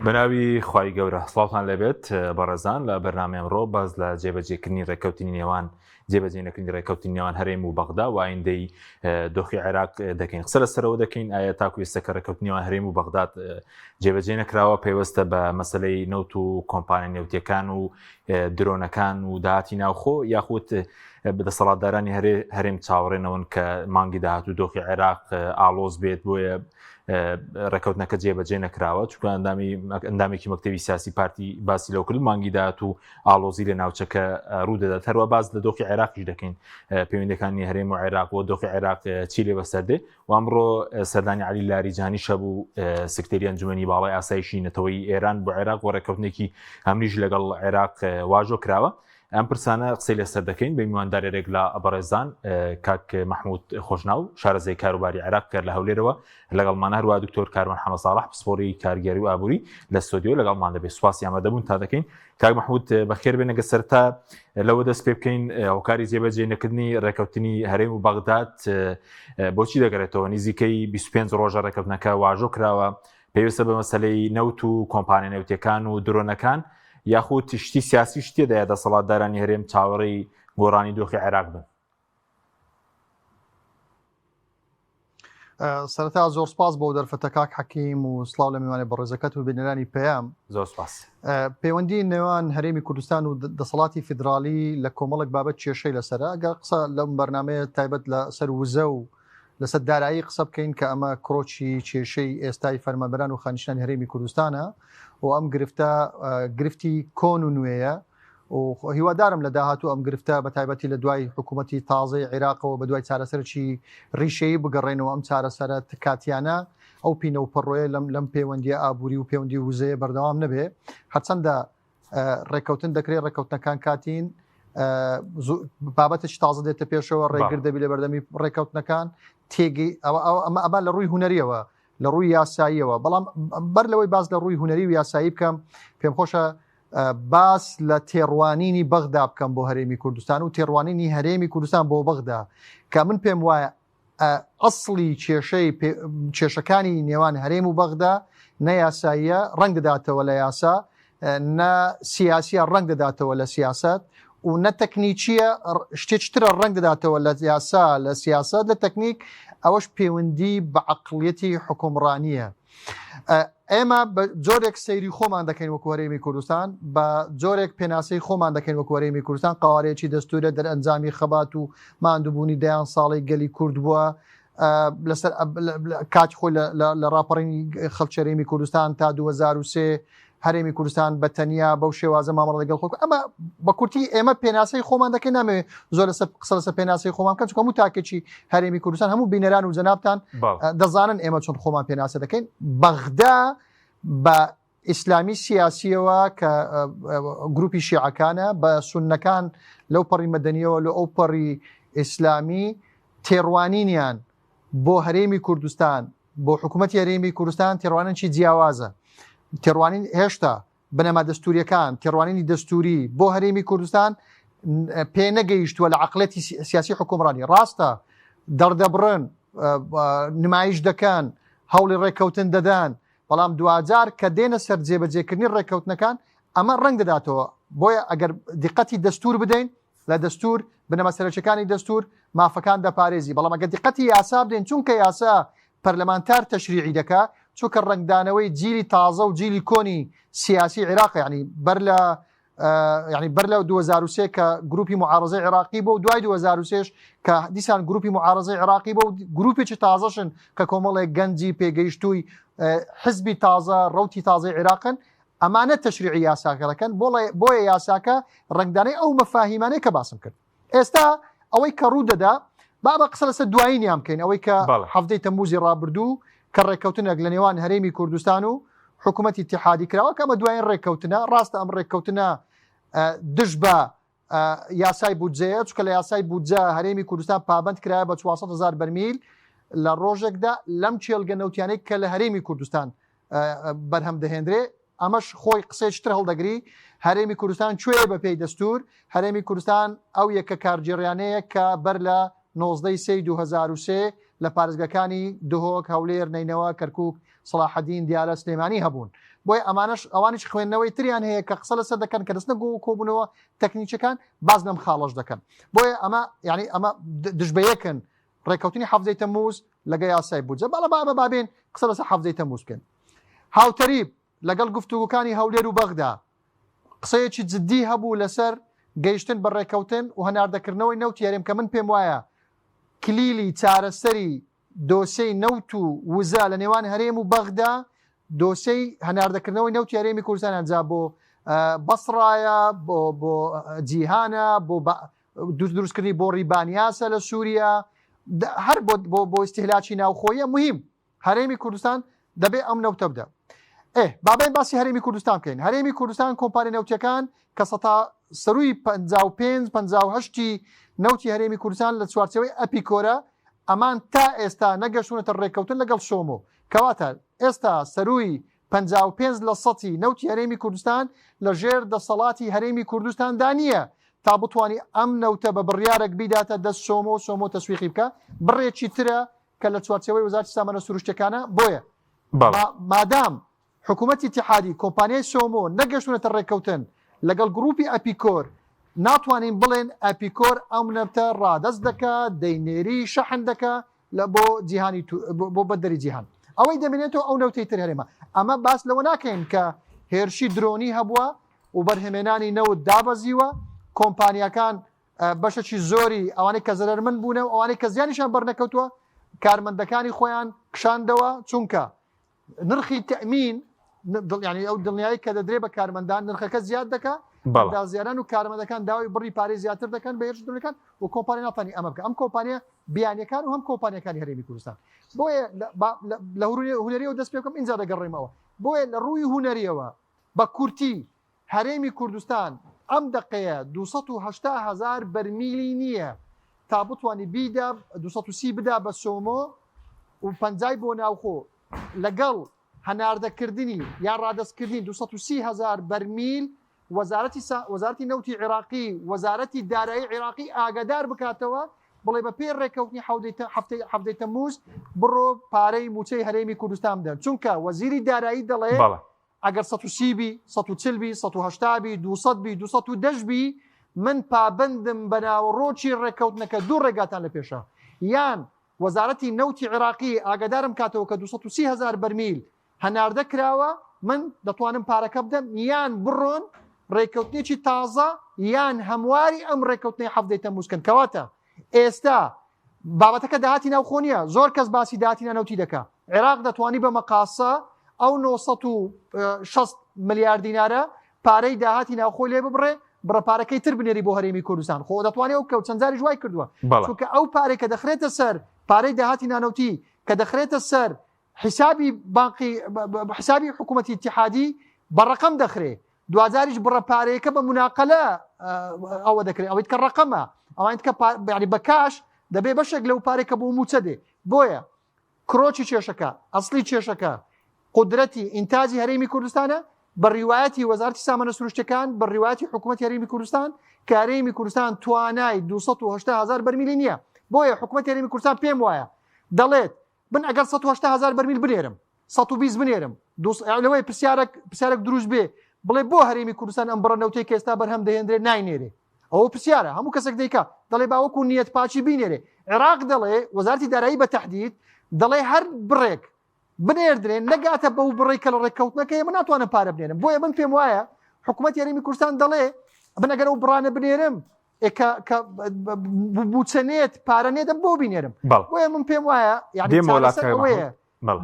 بەناوی خوای گەورە سڵاوتان لەبێت بەڕێزان لە بەرنامە ئەمڕۆ باز لە جێبەجێکردنی ڕێکەوتنی نێوان جێبەجێنەکردنی ڕێکەوتنی نێوان هەرێم و بەغدا و ئایندەی دۆخی عێراق دەکەین. قسە لەسەرەوە دەکەین ئایا تاکو ئێستاکە ڕێکەوتنی نێوان هەرێم و بەغداد جێبەجێ نەکراوە پێوەستە بە مەسەلەی نەوت و کۆمپانیا نێوتیەکان و درۆنەکان و داهاتی ناوخۆ یاخود بەدەسەڵاتدارانی هەرێم چاوەڕێنەوەن کە مانگی داهاتوو دۆخی عێراق ئالۆز بێت بۆیە ڕێکەوتنەکە جێبەجێ نەکراوە چونکە ئەندامێکی مەکتەبی سیاسی پارتی باسی لەو کرد مانگی داهاتوو ئالۆزی لە ناوچەکە ڕوودەدات. هەروە باز لە دۆخی عێراقیش دەکەین پەیوەندیەکانی هەرێم و عێراق و دۆخی عێراق چی لێ بەسەردێ و ئەمڕۆ سەردانی عەلی لاریجانی شەبوو سکرتێری ئەنجومەنی باڵای ئاسایشی نەتەوەی ئێران بۆ عێراق بۆ ڕێکەوتنێکی هەمریش لەگەڵ عێراق واژۆ کراوە. ئەم پرسانە قسەی لەسەر دەکەین بە میواندارێک لە بەڕێزان کاک محمود خۆشناو شارەزای کاروباری عێراق کار لە هەولێرەوە لەگەڵمان هەروە دکتۆر کارمەند حەمەد ساڵح پسپۆڕی کارگەری و ئابووری لە ستۆدیۆ لەگەڵمان دەبێت. سوپاسی ئامادەبوون تا دەکەین. کاک محمود بەخێر بێنەگە سەرتا لەوە دەست پێ بکەین هۆکاری جێبەجێ نەکردنی ڕێکەوتنی هەرێم و بەغداد بۆچی دەگەڕێتەوە؟ نزیکەی 25 ڕۆژە ڕێکەوتنەکە واژۆ کراوە پێویستە بە مەسەلەی نەوت و کۆمپانیا نێوتیەکان و درۆنەکان یاخود تشتی سیاسی شتێدایە دەسەڵاتدارانی هەرێم چاوەڕێی گۆڕانی دۆخی عێراق بن؟ سەرەتا زۆر سپاس بۆ دەرفەتە کاک حەکیم و سڵاو لە میوانێ بەڕێزەکەت و بینەرانی پێیام. زۆر سپاس. پەیوەندی نێوان هەرێمی کوردستان و دەسەڵاتی فیدرالی لە کۆمەڵێک بابەت کێشەی لەسەرە ئەگەر قسە لەم بەرنامەیە تایبەت لە سەر وزە و لەسەر دارایی قسە بکەین کە ئەمە کڕۆکی کێشەی ئێستای فەرمانبەران و خانیشتانی هەرێمی کوردستانە و ئەم گرفتی کۆن و نوێیە و هیوادارم لە داهاتوو ئەم گرفتە بە تایبەتی لە دوای حکوومەتی تازەی عێراقەوە بە دوای چارەسەرکی ڕیشەیی بگەڕێنەوە ئەم چارەسەرە تکاتیانە ئەو پینە و پەڕۆیە لەم پەیوەندیە ئابووری و پەیوەندی وزەیە بەردەوام نەبێ. هەرچەندە ڕێکەوتن دەکرێت ڕێکەوتنەکان کاتین بابەتش تازە دێتە پێشەوە ڕێگر دەبی لە بەردەمی ڕێکەوتنەکان تێگەی ئەمە لە ڕووی هوەریەوە لە ڕووی یاساییەوە. بەڵام بەر لەوەی باز لە ڕووی هوەری و یاسایی بکەم پێم خۆشە باس لە تێڕوانینی بەغدا بکەم بۆ هەرێمی کوردستان و تێڕوانینی هەرێمی کوردستان بۆ بەغدا کە من پێم وایە ئەسڵی کێشەکانی نێوان هەرێم و بەغدا نە یاساییە ڕەنگ دەداتەوە لە یاسا نە سیاسیە ڕەنگ دەداتەوە لە سیاست و نە تەکنیکیە شتێکترە ڕەنگ دەداتەوە لە یاسا لە سیاست لە تەکنیک ئەوەش پەیوەندی بە عەقڵیەتی حکومڕانیە. ئێمە بە جۆرێک سەیری خۆمان دەکەین وەکو هەرێمی کوردستان بە جۆرێک پێناسەی خۆمان دەکەین وەکو هەرێمی کوردستان قاوارەیەکی دەستورە دەرئەنجامی خەبات و ماندووبوونی دەیان ساڵی گەلی کورد بووە لەسەر کات خۆی لە ڕاپەڕینی خەڵکی هەرێمی کوردستان تا 2003 هەرێمی کوردستان بە تەنیا بەو شێوازە مامەڵە لەگەڵ خۆک. ئەمە بە کورتی ئێمە پێناسەی خۆمان دەکەین نامێ زۆر قسە لەسەر پێناسەی خۆمان کەم چونکە هەموو تاکێکی هەرێمی کوردستان هەموو بینەران و جەنابتان دەزانن ئێمە چۆن خۆمان پێناسە دەکەین. بەغدا بە ئیسلامی سیاسیەوە کە گروپی شیعەکانە بە سوننەکان لەو پەڕی مەدەنیەوە لە ئەو پەڕی ئیسلامی تێڕوانینیان بۆ هەرێمی کوردستان بۆ حکوومەتی هەرێمی کوردستان تێڕوانینی جیاوازە. تێڕوانین هێشتا بنەما دەستوریەکان تێڕوانینی دەستوری بۆ هەرێمی کوردستان پێ نەگەیشتووە لە عەقڵەتی سیاسی حکومڕانی. ڕاستە دەردەبڕن نمایش دەکەن هەوڵی ڕێکەوتن دەدان بەڵام دوجار کە دێنە سەر جێبەجێکردنی ڕێکەوتنەکان ئەمە ڕەنگ دەداتەوە. بۆیە ئەگەر دیقەتی دەستور بدەین لە دەستور بنەمە سەرچەکانی دەستور مافەکان دەپارێزی. بەڵام ئەگەر دیقەتی یاسا بدەین چونکە یاسا پەرلەمانتار تەشریعی دەکا چونکە ڕنگدانەوەی جیلی تازە و جیلی کۆنی سیاسی عێراق یعنی بەر لە 2003 کە گروپی معارەزەی عێراقی بۆ و دوای 2003 کە دیسان گروپی معارەزەی عێراقی بۆ و گروپێکی تازەشن کە کۆمەڵێک گەنجی پێگەیشتووی حزبی تازە ڕەوتی تازەی عێراقن ئەمانە تەشریعی یاساکەەکەن بۆیە یاساکە ڕنگدانەی ئەو مەفاهیمانەی کە باسم کرد. ئێستا ئەوەی کە ڕوو دەدا بابە قسە لەسەر دوایینیان بکەین ئەوەی کە هەفتەی تەمموزی ڕابردوو کە ڕێککەوتنێک لە نێوان هەرێمی کوردستان و حکوومەتی اتحادی کراوە کە ئەمە دوایین ڕێککەوتنە. ڕاستە ئەم ڕێککەوتنە دش بە یاسای بودجەیە چکە لە یاسای بودجە هەرێمی کوردستان پابند کرایە بە 400,000 بەرمیل لە ڕۆژێکدا لەم چێلگە نەوتیانەی کە لە هەرێمی کوردستان بەرهەم دەهێنرێ. ئەمەش خۆی قسەیشتر هەڵدەگری هەرێمی کوردستان کوێ بە پێی دەستور هەرێمی کوردستان ئەو یەکە کارگێڕیانەیە کە بەر لە 19 سی 2003 لە پارێزگەکانی دهۆک، هەولێر، نینەوە، کەرکووک، سەلاحەدین، دیارە، سلێمانی هەبوون. بۆیە ئەوانیش خوێندنەوەی تریان هەیە کە قسە لەسەر دەکەن کە دەستنە کۆبوونەوە تەکنیکەکان باز لەم خاڵەش دەکەن. بۆیە ئەمە دژبەیەکن ڕێکەوتنی حەفزەی تەمووز لەگە یاسای بودجە. بەڵە بابێن قسە لەسەر حەفزەی تەمووز بکەن. هاوتەریب لەگەڵ گفتوگوکانی هەولێر و بەغدا قسەیەکی جددی هەبوو لەسەر گەیشتن بە ڕێکەوتن و هەناردەکردنەوەی نەوت یاریێم کە من پێم وایە کلیلی چارەسەری دۆسەی نەوت و وزە لە نێوان هەرێم و بەغدا دۆسەی هەناردەکردنەوەی نەوت یاریێمی کوردستان ئەنجا بۆ بەسڕایە، بۆ جیهانە، بۆ دروستکردنی بۆ ڕیبانیاسە لە سووریا، هەر بۆ ئیستیهلاکی ناوخۆیە مهم هەرێمی کوردستان دەبێ ئەم نەوتە بدە. بابین باسی هەرێمی کوردستان بکەین. هەرێمی کوردستان کۆمپانیا نەوتیەکان کە سەروی 55-58 نەوتی هەرێمی کوردستان لە چوارچەوەی ئەپیکۆرە ئەمان تا ئێستا نەگەشتونەتە ڕێکەوتن لەگەڵ سۆمۆ. کەواتە ئێستا سەروی 55% نەوتی هەرێمی کوردستان لە ژێر دەسەڵاتی هەرێمی کوردستاندا نییە تا بتوانانی ئەم نەوتە بە بڕیارێک بیداتە دەست سۆمۆ تەسویقی بکە. بڕێکی ترە کە لە چوارچەوەی وەزارەتی سامانە سروشتەکانە. بۆیە مادام حکوومەتی اتحادی کۆمپانیای سۆمۆ نەگەشتونەتە ڕێکەوتن لەگەڵ گروپی ئەپیکۆر ناتوانین بڵێن ئەپیکۆر ئەم نەوتە ڕادەست دەکات، دەینێری شەحن دەکات بۆ جیهانی بۆ بەدەری جیهان. ئەوەی دەمێنێتەوە ئەو نەوتەی تر هەرێمە. ئەمە باس لەوە ناکەین کە هێرشی درۆنی هەبووە و بەرهێمێنانی نەوت دابەزیوە، کۆمپانیەکان بەشەکی زۆری ئەوانەی کە زەرمەند بوونە و ئەوانەی کە زیانیشان بەرنەکەوتووە کارمەندەکانی خۆیان کشاندەوە، چونکە نرخی تەمین ینی ئەو دڵنیایی کە دەدرێ بە کارمەندان نرخەکە زیاد دەکات، دازیاران و کارمەندەکان داوای بڕی پارەی زیاتر دەکەن بە هێرش درۆنەکان و کۆمپانیا ناتوانانی ئەمە بکە. ئەم کۆمپانیا بیانیەکان و هەم کۆمپانیەکانی هەرێمی کوردستان. بۆیە لە هونەریەوە دەست پێ بکەم اینجا دەگەڕێمەوە. بۆیە لە ڕووی هونەریەوە بە کورتی هەرێمی کوردستان ئەم دقەیە 280,000 بەرمیلی نییە تا بتوانانی بیدا 230 بدا بە سۆمۆ و 50 بۆ ناوخۆ لەگەڵ هەناردەکردنی یا ڕادەستکردنی 230,000 بەرمیل وەزارەتی نەوتی عێراقی، وەزارەتی دارایی عێراقی ئاگادار بکاتەوە بڵێ بە پێ ڕێکەوتنی حەفتەی تەمووز بڕۆ پارەی موچەی هەرێمی کوردستان بدەن. چونکە وەزیری دارایی دەڵێ ئەگەر 130 بی، 140 بی، 180 بی، 200 بی، 210 بی من پابندم بە ناوەڕۆکی ڕێکەوتنەکە دوو ڕێگاتان لە پێشە. یان وەزارەتی نەوتی عێراقی ئاگادارم کاتەوە کە 230,000 بەرمیل هەناردە کراوە من دەتوانم پارەکە بدەم، یان بڕۆن ڕێکەوتنێکی تازە یان هەمواری ئەم ڕێکەوتنی حەفتەی تەمووزکەن. کەواتە ئێستا بابەتەکە داهاتی ناوخۆ نییە، زۆر کەس باسی داهاتی ناوتی دەکا. عێراق دەتوانی بە مەقاسە ئەو 960 ملیار دینارە پارەی داهاتی ناوخۆ لێ ببڕێ بڕەپارەکەی تر بنێری بۆ هەرێمی کوردستان. خۆ دەتوانێت ئەو کەوت چەند جاری جوای کردووە، چونکە ئەو پارەی کە دەخرێتە سەر پارەی داهاتی نانەوتی کە دەخرێتە سەر حسابی بانقی حسابی حکوومەتی اتحادی بەڕقم دەخرێ، دوجاریش بڕە پارەیەکە بە مناقلە ئەوە دەکرێت ئەوەی کە ڕقمە ئەوان کە یعنی بەکاش دەبێ بەشێک لەو پارێکە بۆ موچە دێ. بۆیە کرۆچی کێشەکە ئەسلی کێشەکە قدرەتی ئینتاجی هەرێمی کوردستانە بە ڕیوایەتی وەزارەتی سامانە سروشتەکان، بە ڕیوایەتی حکوومەتی هەرێمی کوردستان کە هەرێمی کوردستان توانای 280,000 بەرمیلی نییە. بۆیە حکوومەتی هەرێمی کوردستان پێم وایە دەڵێت من ئەگەر 180,000 بەرمیل بنێرم 120 بنێرم لەوەی پرسیارێک دروست بێ بڵێ بۆ هەرێمی کوردستان ئەم بڕە نەوتەی کە ئێستا بەرهەم دەهێنرێ ناینێرێ، ئەوە پرسیارە هەموو کەسێک دەیکا دەڵێ باوەکو نیەت پاچی بینێرێ. عێراق دەڵێ وەزارەتی دارایی بە تەحدید دەڵێ هەر بڕێک بنێردرێن نەگاتە بەو بڕێک کە لە ڕێککەوتنەکەی من ناتوانم پارە بنێرم. بۆیە من پێم وایە حکوومەتی هەرێمی کوردستان دەڵێ من ئەگەر ئەو بڕانە بنێرم کە بچەنێت پارە نێدەم بۆ بینێرم. بۆیە من پێم وایە یعنی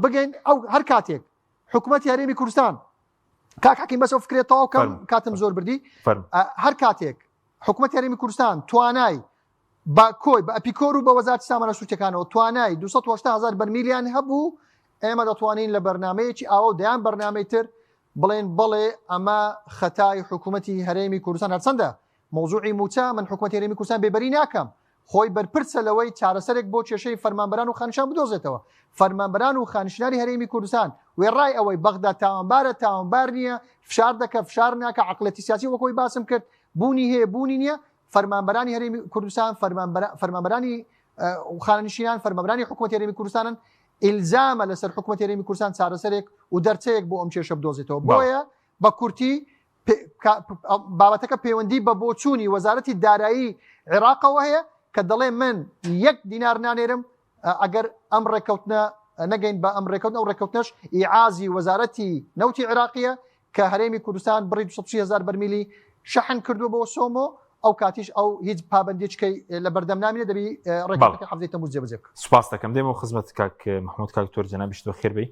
بگەین ئەو هەر کاتێک حکوومەتی هەرێمی کوردستان کاکین بەس ئەو فکرێتەوە کەم کاتم زۆر بردی، هەر کاتێک حکوومەتی هەرێمی کوردستان توانای بە کۆی بە ئەپیکۆر و بە وەزارەتی سامانە سروشتەکانەوە توانای 280,000 بەرمیلیان هەبوو ئێمە دەتوانین لە بەرنمەیەکی ئاوە و دەیان بەرنمەی تر بڵێن بڵێ ئەمە خەتای حکوومەتی هەرێمی کوردستان هەرچەندە مۆزوعی موچە من حکوومەتی هەرێمی کوردستان بێبەری ناکەم، خۆی بەرپرسە لەوەی چارەسەرێک بۆ کێشەی فەرمانبەران و خانشان بدۆزێتەوە. فەرمانبەران و خانشناری هەرێمی کوردستان وێڕای ئەوەی بەغدا تاوانبارە تاوانبار نییە، فشار دەکە فشار ناکە، عەقڵەتی سیاسی وەکۆی باسم کرد بوونی هەیە بوونی نییە. فەرمانبەرانی هەرێمی کوردستان فەرمانبەرانی وخانشینان فەرمانبەرانی حکوومەتی هەرێمی کوردستانن ئیلزامە لەسەر حکوومەتی هەرێمی کوردستان چارەسەرێک و دەرچەیەک بۆ ئەم کێشە بدۆزێتەوە. بۆیە بە کورتی بابەتەکە پەیوەندی بە بۆچوونی وەزارەتی دارایی عێراقەوە هەیە کە دەڵێ من 1 دینار نانێرم ئەگەر ئەم ڕێکەوتنە نەگەین بە ئەم ڕێکەوتنە و ڕێکەوتنەش ئیعازی وەزارەتی نەوتی عێراقیە کە هەرێمی کوردستان بڕی 230,000 بەرمیلی شەحن کردو بۆ سۆمۆ ئەو کاتیش ئەو هیچ پابندیچکەی لە بەردەم نامینە دەبی ڕێکەوتنەکە هەفتەی تەمووز جێبەجێ بکە. سوپاس دەکەم دێمەوە خزمەت کاک محمود کاکتۆر جەنابی شتۆ خێربەی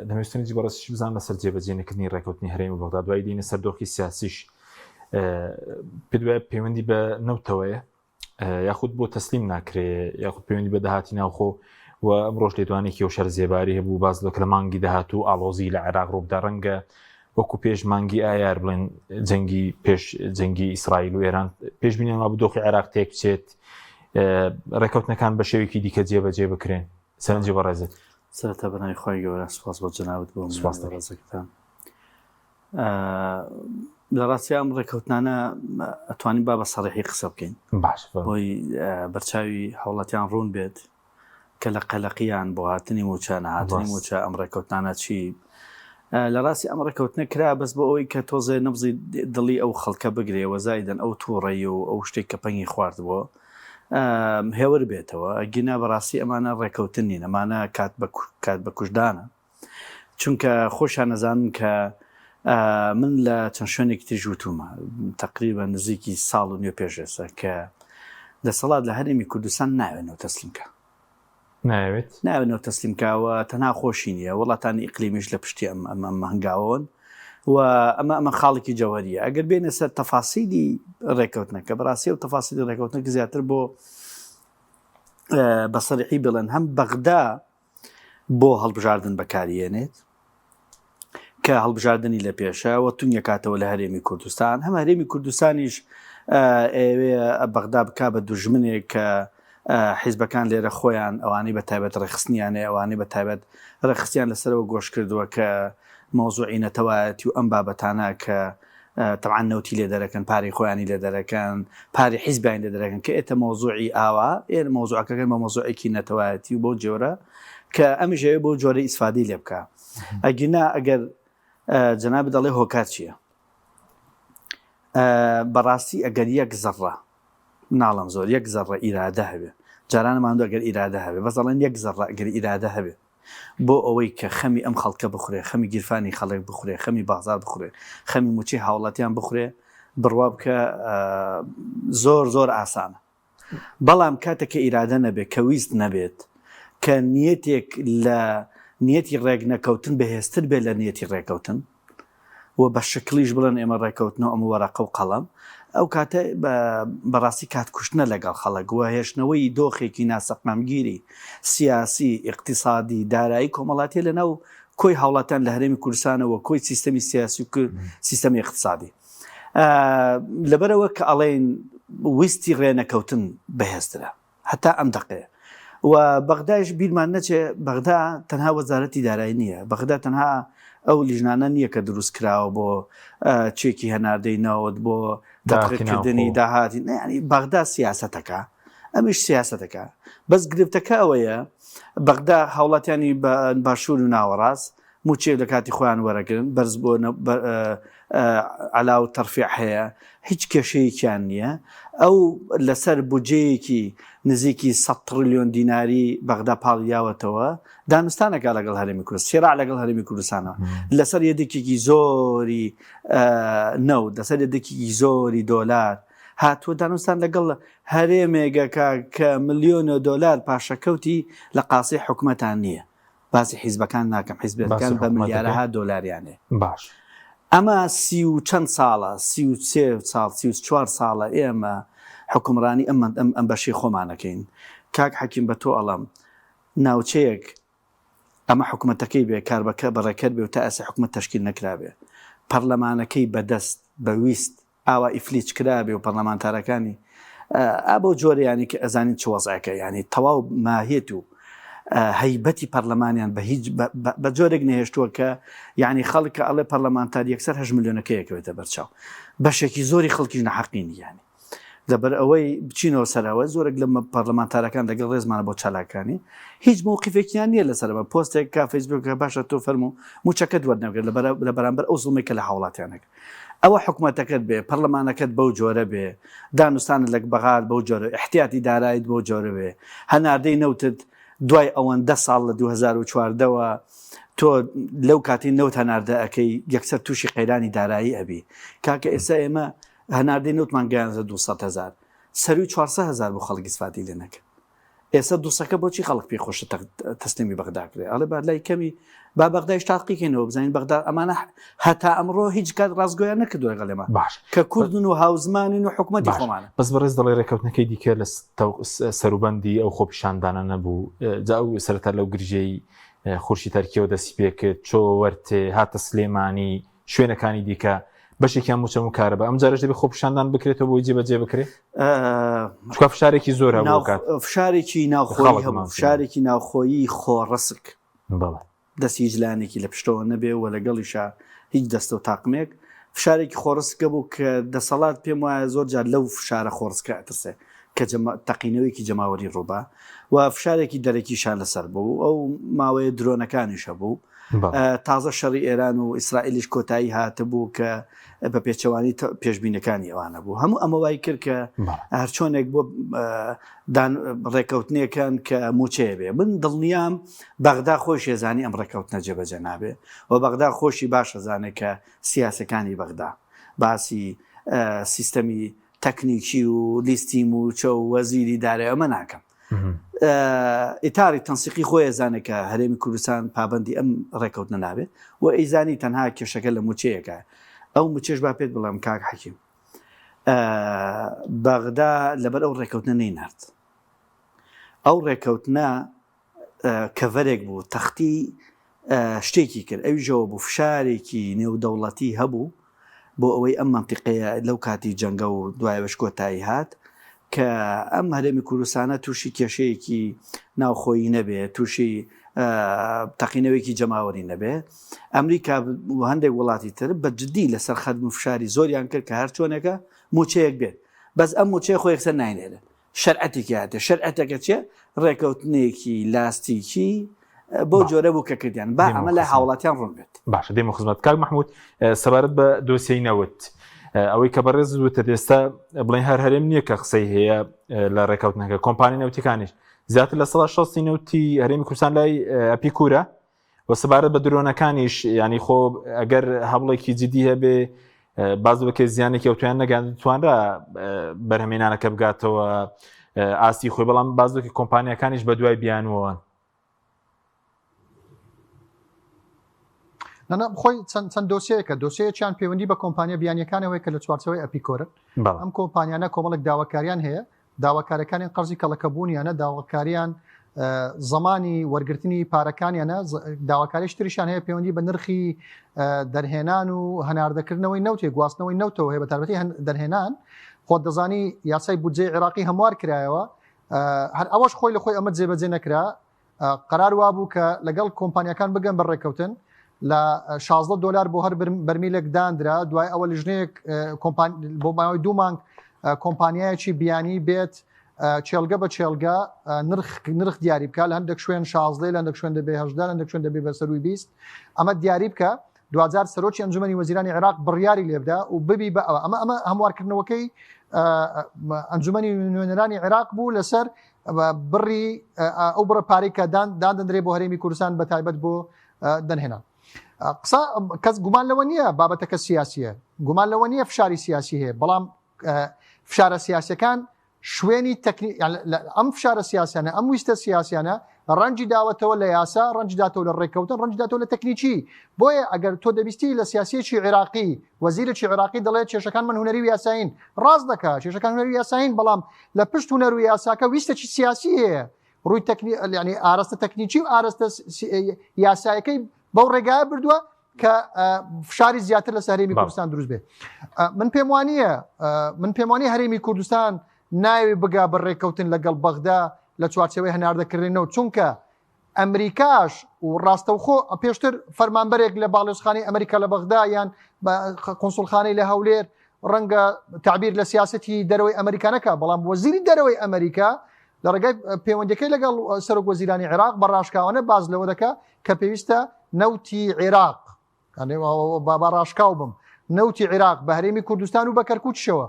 دەمەوێستنی بەڕاستیش بزانم لەسەر جێبەجێنەکردنی ڕێکەوتنی هەرێمی بەغدا دوای دینە سەردۆخی سیاسیش پێ دوایە پەیوەندی بە نەوتەوەیە یاخود بۆ تەسلیم ناکرێ یاخود پەیوەندی بە داهاتی ناوخۆ و ئەمڕۆژ لێدوانێکی و شەر زێباری هەبوو باز لە مانگی داهاتوو ئاڵۆزی لە عێراق ڕووبدا ڕەنگە وەکو پێش مانگی ئایار بڵێن جەنگی پێش جەنگی ئیسرائیل و ئێران پێشبینیان بوو دۆخی عێراق تێک بچێت ڕێکەوتنەکان بە شێوێکی دیکە جێبەجێ بکرێن. سەرنجی بەڕێزت سەرەتا بەناوی خۆی گەورە سوپاس بۆ جەنابەت بۆ ڕێزەکەتان. لە ڕاستی ئەم ڕێکەوتنانە ئەتوانین با بە سەڕێحی قسە بکەین باش بۆی بەرچاوی هەوڵەتیان ڕوون بێت کە لە قەلەقیان بۆ هاتنی موچە نەهاتنی موچە ئەم ڕێکەوتنانە چی لە ڕاستی ئەم ڕێکەوتنە کرا بەس بۆ ئەوەی کە تۆزێ نەبزی دڵی ئەو خەڵکە بگرێەوە زایدەن ئەو تووڕێی و ئەو شتێک کە پەنگی خواردبووە هێور بێتەوە ئەگینا بەڕاستی ئەمانە ڕێکەوتن نین ئەمانە کات بە کوژدانە چونکە خۆشیان نەزانن کە من لە چەند شوێنێکی تژوتومە تقریبا نزیکی ساڵ و نوێ پێشێسە کە دەسەڵات لە هەرێمی کوردستان ناوێنەوە تەسلیمکە ناوێنەوە تەسلیمکاوە تەنها خۆشی نییە وڵاتانی ئیقلیمیش لە پشتی ئەمە هەنگاوۆن و ئەمە خاڵێکی جەوهریە. ئەگەر بێنە سەر تەفاسیلی ڕێکەوتنەکە بەڕاستی و تەفاسیلی ڕێکەوتنەکە زیاتر بۆ بەسەریحی بڵێن هەم بەغدا بۆ هەڵبژاردن بەکارهێنێت کە هەڵبژاردننی لە پێشەوە تونگە کاتەوە لە هەرێمی کوردستان هەم هەرێمی کوردستانیش ئەوێ بەغدا بک بە دوژمنێک کە حیزبەکان لێرە خۆیان ئەوانەی بە تایبەت ڕێخستنیانێ ئەوانەی بە تایبەت ڕێخستیان لەسەرەوە گۆش کردووە کە مۆزوعی نەتەوایەتی و ئەم بابەتانە کە تەعاان نەوتی لێ دەرەکەن پارەی خۆیانی لێ دەرەکەن پارەی حیزبیان لێ دەرەکەن کە ئێتە مۆزوعی ئاوا ئێرە مۆزوعەکەکەن بە مۆزوعێکی نەتەوایەتی و بۆ جۆرە کە ئەمیژەیە بۆ جۆرە ئیسفادی لێ بکە. ئەگینا ئەگەر جەناب دەڵێ هۆکار چییە بەڕاستی ئەگەر یەک زەڕە ناڵم زۆر یەک زەڕە ئیرادە هەبێ جارانە ماندوو ئەگەر ئیرادە هەبێ بەزەڵێن یەک زەڕە ئەگەر ئیرادە هەبێ بۆ ئەوەی کە خەمی ئەم خەڵکە بخورێ خەمی گیرفانی خەڵک بخورێ خەمی بازار بخورێ خەمی موچی هاوڵاتیان بخورێ بڕوا بکە زۆر زۆر ئاسانە. بەڵام کاتێککە ئیرادە نەبێت کە ویست نەبێت کە نیەتێک لە نیەتی ڕێک نەکەوتن بەهێزتر بێت لە نیەتی ڕێکەوتن و بە شکلیش بڵێن ئێمە ڕێکەوتنەوە ئەم وەرەقە و قەڵەم ئەو کاتە بەڕاستی کات کوشتنە لەگەڵ خەڵک وە هێشتنەوەی دۆخێکی ناسەقامگیری سیاسی اقتصادی دارایی کۆمەڵاتی لەناو کۆی هاوڵاتیان لە هەرێمی کوردستانەوە کۆی سیستەمی سیاسی و سیستەمی اقتصادی لەبەرەوە کە ئەڵێن ویستی ڕێنەکەوتن بەهێزترە هەتا ئەم دەقەیە و بەغدایش بیرمان نەچێ بەغدا تەنها وەزارەتی دارایی نییە بەغدا تەنها ئەو لیژنانە نییە کە دروست کراوە بۆ چێکی هەناردەی ناوت بۆ داخلکردنی داهاتی ینی بەغدا سیاسەتەکە ئەمیش سیاسەتەکە بەس گرفتەکە ئەوەیە بەغدا هاوڵاتیانی باشوور و ناوەڕاست موچێک لە کاتی خۆیان وەرەگرن بەرز بۆ علاو تەرفیع هەیە هیچ کێشەیەکیان نییە ئەو لەسەر بودجەیەکی نزیکی 100 تریلیۆن دیناری بەغدا پاڵیاوەتەوە دانوستانەکە لەگەڵ هەرێمی کوردستان سێراع لەگەڵ هەرێمی کوردستانە لەسەر یەدێکێکی زۆری نەوت لەسەر یەدێکێکی زۆری دۆلار هاتووە دانوستان لەگەڵ هەرێمێگەکە کە ملیۆنە دۆلار پاشەکەوتی لە قاسی حکومەتان نییە باسی حیزبەکان ناکەم حیزبەکان بە ملیارەها دۆلاریانێ باش ئەمە سی و چەند ساڵە 33 ساڵ 34 ساڵە ئێمە حکومڕانی ئەم بەشی خۆمانەکەین کاک حەکیم بە تۆ ئەڵم ناوچەیەک ئەمە حکومەتەکەی بێ کاربەکە بەڕێکرد بێ و تا ئەسە حکومەت تەشکیل نەکرابێ پەرلەمانەکەی بەدەست بەویست ئاوا ئیفلیچ کرابێ و پەرلەمانتارەکانی ئابۆ جۆرەیانی کە ئەزانین چ وەزعەکە ینی تەواو ماهێت و هەیبەتی پەرلەمانیان بە هیچ بە جۆرێک نەهێشتووە کە یعنی خەڵکە ئەڵێ پەرلەمانتار یەکسەر 8 ملیۆنەکەیەکەوێتە بەرچاو بەشێکی زۆری خەڵکیش نەحەقین یانی لەبەر ئەوەی بچینەوە سەرەوە زۆرێک لە پەرلەمانتارەکان لەگەڵ ڕێزمانە بۆ چالاکانی هیچ مووقیفێکیان نییە لەسەرەوە پۆستێک کا فەیسبووکە باشە تۆ فەرمو موچەکەت وەرنەگرێت لە بەرامبەر ئەو زڵمێکە لە هاوڵاتیانەکە ئەوە حکوومەتەکەت بێ پەرلەمانەکەت بەو جۆرە بێ دانوستانت لە بەغار بەو جۆرە احتیاتی دارایت بۆ جۆرە بێ هەناردەی نەوتت دوای ئەوەندە ساڵ لە 2014ەوە تۆ لەو کاتی نەوت هەناردە ئەەکەی یەکسەر تووشی قەیرانی دارایی ئەبی کاکە ئێستا ئێمە هەناردەی نەوتمان گەیانزە 200,000 سەروی 400,000 بۆ خەڵکی سفاتی لێ نەکە ئێستا دووسەکە بۆچی خەڵک پێ خۆشە تەسلیمی بەغداکرێ ئەڵێ با لای کەمی با بەغدایش تاقیکەینەوە بزانین بەغدا ئەمانە هەتا ئەمڕۆ هیچ کات ڕاستگۆیان نەکردووە لەگەڵ ئێمە باش کە کوردن و هاوزمانین و حکوومەتی خۆمانە بەس بەڕێز دەڵێ ڕێکەوتنەکەی دیکە لە سەروبەندی ئەو خۆپیشاندانە نەبوو جا ئەو سەرەتا لەو گرژەی خورشی تەرکیەوە دەستی پێکرد چۆ وەرتێ هاتە سلێمانی شوێنەکانی دیکە بەشێکیان موچەم و کارە بە ئەم جارش دەبێت خۆپیشاندان بکرێتەوە بۆی جێبەجێ بکرێت چکە فشارێکی زۆرە فشارێکی ناوخۆی هەموو فشارێکی ناوخۆیی خۆڕسک بەڵێ دەستی جلانێکی لە پشتەوە نەبێ و لەگەڵیشا هیچ دەستە و تاقمێک فشارێکی خۆڕسکە بوو کە دەسەڵات پێم وایە زۆر جار لەو فشارە خۆڕسکە ئەترسێ کە تەقینەوەیکی جەماوەری ڕووبا و فشارێکی دەرەکیشان لەسەر بوو ئەو ماوەیە درۆنەکانیشە بوو تازە شەڕی ئێران و ئیسرائیلیش کۆتایی هاتبوو کە بە پێچەوانی پێشبینەکانی ئەوانە بوو هەموو ئەمە وای کرد کە هەرچۆنێک بۆ ڕێکەوتنیەکان کە موچەیە بێ من دڵنیام بەغدا خۆش ێزانی ئەم ڕێکەوتنە جێبەجێ نابێ و بەغدا خۆشی باشەزانێت کە سیاسەکانی بەغدا باسی سیستەمی تەکنیکی و لیستیم و چە و وەزیری دارێ ئەمە ناکەم ئیتاری تەنسیقی خۆی ئەزانێکە هەرێمی کوردستان پابندی ئەم ڕێکەوتنە نابێت و ئەیزانی تەنها کێشەکە لە موچەیەکە ئەو موچێش با پێت بڵام کاک حەکیم بەغدا لەبەر ئەو ڕێکەوتنە نەینارد ئەو ڕێکەوتنە کەڤەرێک بوو تەختی شتێکی کرد ئەویژەوە بوو فشارێکی نێودەوڵەتی هەبوو بۆ ئەوەی ئەم منتیقەیە لەو کاتی جەنگە و دوایەوەش کۆتایی هات کە ئەم هەرێمی کوردستانە تووشی کێشەیەکی ناوخۆیی نەبێ تووشی تەقینەوەیکی جەماوەری نەبێ ئەمریکا هەندێک وڵاتی تر بە جددی لەسەر خەدم و فشاری زۆریان کرد کە هەر چۆنێکە موچەیەک بێت بەس ئەم موچەیە خۆی یەکسەر ناینێرە شەرعەتێکی هاتێ شەرعەتەکە چێ ڕێکەوتنێکی لاستیکی بۆ جۆرە بوو کە کردیان با ئەمە لە هاوڵاتیان ڕوون بێت باشە دێمە خزمەت کاک محمود سەبارەت بە دۆسیەی نەوت ئەوەی کە بەڕێز وتە ئێستا بڵین هەر هەرێم نییە کە قسەی هەیە لە ڕێکەوتنەکە کۆمپانی نەوتیەکانیش زیاتر لە 60 نەوتی هەرێمی کوردستان لای ئەپیکورە و سەبارەت بە درۆنەکانیش ینی خۆ ئەگەر هەوڵێکی جدی هەبێ باز بکە زیانێکی ئەوتویان نەگەان توانرا بەرهەمێنانەکە بگاتەوە ئاسی خۆی بەڵام بازوکی کۆمپانیەکانیش بە دوای بیانوەوە خۆی چەند دۆسیەیەکە دۆسیەکیان پەیوەندی بە کۆمپانیا بیانیەکانەوەی کە لە چوارچەوەی ئەپیکۆرن ئەم کۆمپانیانە کۆمەڵک داواکاریان هەیە داواکارەکانی قەرزی کەڵەکەبوونیانە داواکاریان زمانی وەرگرتنی پارەکانیانە داواکاریش تریشان هەیە پەیوەندی بە نرخی دەرهێنان و هەناردەکردنەوەی نەوتێ گواستنەوەی نەوتەوە هەیە بە تایبەتی دەرهێنان خۆت دەزانی یاسای بودجەی عێراقی هەموار کرایەوە هەر ئەوەش خۆی لە خۆی ئەمە جێبەجێ نەکرا قەرار وابوو کە لەگەڵ کۆمپانیەکان بگەن بەڕێکەوتن لە $16 بۆ هەر بەرمیلێک دانرا دوای ئەوە لژنەیەک بۆ ماوەی 2 مانگ کۆمپانیایەکی بیانی بێت چێلگە بە چێلگە نرخ دیاری بکە لە هەندێک شوێن 16 لە هەندێک شوێن دەبێ 18 لە هەندێک شوێن دەبێ بەسەروی 20 ئەمە دیاری بکە دوجار سەرۆکی ئەنجومەنی وەزیرانی عێراق بڕیاری لێبدا و ببی بە ئەمە هەموارکردنەوەکەی ئەنجومەنی نوێنەرانی عێراق بوو لەسەر بڕی ئەو بڕە پارەی کە دادەنرێ بۆ هەرێمی کوردستان بە تایبەت بۆ دەنهێنان قسە کەس گومان لەوە نییە بابەتەکە سیاسیە گومان لەوە نییە فشاری سیاسی هەیە بەڵام فشارە سیاسەکان شوێنی ئەم فشارە سیاسیانە ئەم ویستە سیاسیانە ڕەنجی داوەتەوە لە یاسا ڕەنجی داتەوە لە ڕێکەوتن ڕەنجی داتەوە لە تەکنیکی بۆیە ئەگەر تۆ دەبیستی لە سیاسیەکی عێراقی وەزیرێکی عێراقی دەڵێت کێشەکان من هونەری و یاساین ڕاست دەکات کێشەکان هونەری و یاساین بەڵام لە پشت هونەر و یاساکە ویستێکی سیاسی هەیە ڕووی ینی ئاراستە تەکنیکی و ئاراستە یاسایەکەی بەو ڕێگایە بردووە کە فشاری زیاتر لە هەرێمی کوردستان دروست بێت من پێم وانیە هەرێمی کوردستان ناوی بگا بە ڕێکەوتن لەگەڵ بەغدا لە چوارچەوەی هەناردەکردنەوە چونکە ئەمریکاش و ڕاستەوخۆ پێشتر فەرمانبەرێک لە باڵێۆزخانەی ئەمریکا لە بەغدا یان قۆنسوڵخانەی لە هەولێر ڕەنگە تعبیر لە سیاسەتی دەرەوەی ئەمریکانەکە بەڵام وەزیری دەرەوەی ئەمریکا لە ڕێگای پەیوەندیەکەی لەگەڵ سەرۆک وەزیرانی عێراق بە ڕاشکاوانە باز لەوە دەکا کە پێویستە نەوتی عێراق با ڕاشکاو بم نەوتی عێراق بە هەرێمی کوردستان و بە کەرکووکشەوە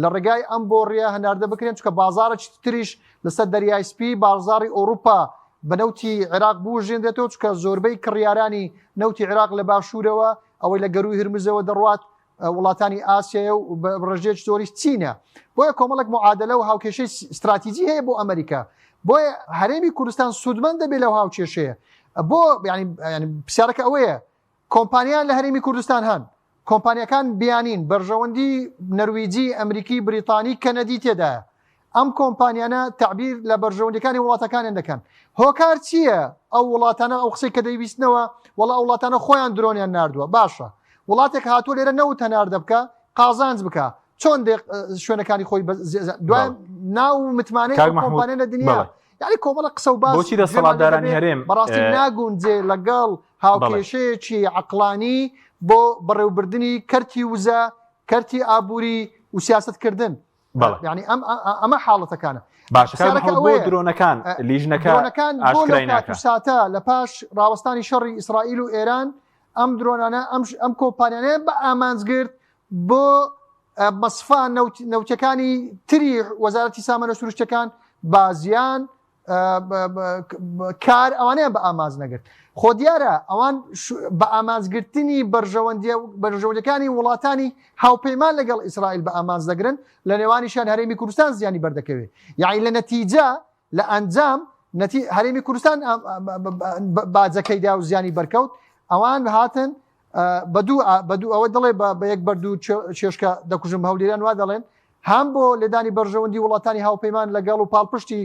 لە ڕێگای ئەم بۆ ڕێە هەناردە بکرێن چکە بازارە تریش لەسەر دەریای سپی بازاری ئۆروپا بە نەوتی عێراق بژێندێتەوە چکە زۆربەی کڕیارانی نەوتی عێراق لە باشوورەوە ئەوەی لە گەروی هرمزەوە دەڕوات وڵاتانی ئاسیایە و ڕژێک زۆری چینە بۆیە کۆمەڵک معادلە و هاوکێشەی استراتیجی هەیە بۆ ئەمریکا بۆیە هەرێمی کوردستان سوودمەند دەبێت لەو هاوکێشەیە بۆ پرسیارەکە ئەوەیە کۆمپانیان لە هەرێمی کوردستان هەن کۆمپانیەکان بیانین بەرژەوەندی نەرویجی ئەمریکی بریتانی کەنەدی تێدایە ئەم کۆمپانیانە تعبیر لە بەرژەوەندەکانی وڵاتەکانیان دەکەن هۆکار چییە ئەو وڵاتانە ئەو قسەی کە دەیویستنەوە وڵا وڵاتانە خۆیان درۆنیان نردووە باشە وڵاتێک هاتووە لێرە نەوت هەناردە بکە قازانج بکە چۆن شوێنەکانی خۆی دوای ناو متمانەی کۆمپانیە لە دنیا یعنی کۆمەڵە قسە و باس بۆچی دەسەڵاتدارانی هەرێم بەڕاستی ناگونجێ لەگەڵ هاوکێشەیەکی عەقلانی بۆ بەڕێوەبردننی کەرتی وزە کەرتی ئابووری و سیاستکردن یعنی ئەمە حاڵەتەکانە باشەکە درۆنەکان لیژنەکان ساتە لە پاش ڕاوەستانی شەڕی ئیسرائیل و ئێران ئەم درۆنانە ئەم کۆمپانیانەیە بە ئامانجگرت بۆ مەسفان نەوتەکانی تری وەزارەتی سامانە سروشتەکان بازیان کار ئەوانەیە بە ئامانج نەگرت خۆ دیارە ئەوان بە ئامانجگرتنی بەرژەوەندەکانی وڵاتانی هاوپەیمان لەگەڵ ئیسرائیل بە ئامانج دەگرن لە نێوانیشان هەرێمی کوردستان زیانی بەردەکەوێت یعنی لە نەتیجە لە ئەنجام هەرێمی کوردستان باجەکەیدا و زیانی بەرکەوت ئەوان هاتن بەدوو ئەوە دەڵێ بە یەک بەردوو چێشکە دەکوژم هەولێران وا دەڵێن هەم بۆ لێدانی بەرژەوەندی وڵاتانی هاوپەیمان لەگەڵ و پاڵپشتی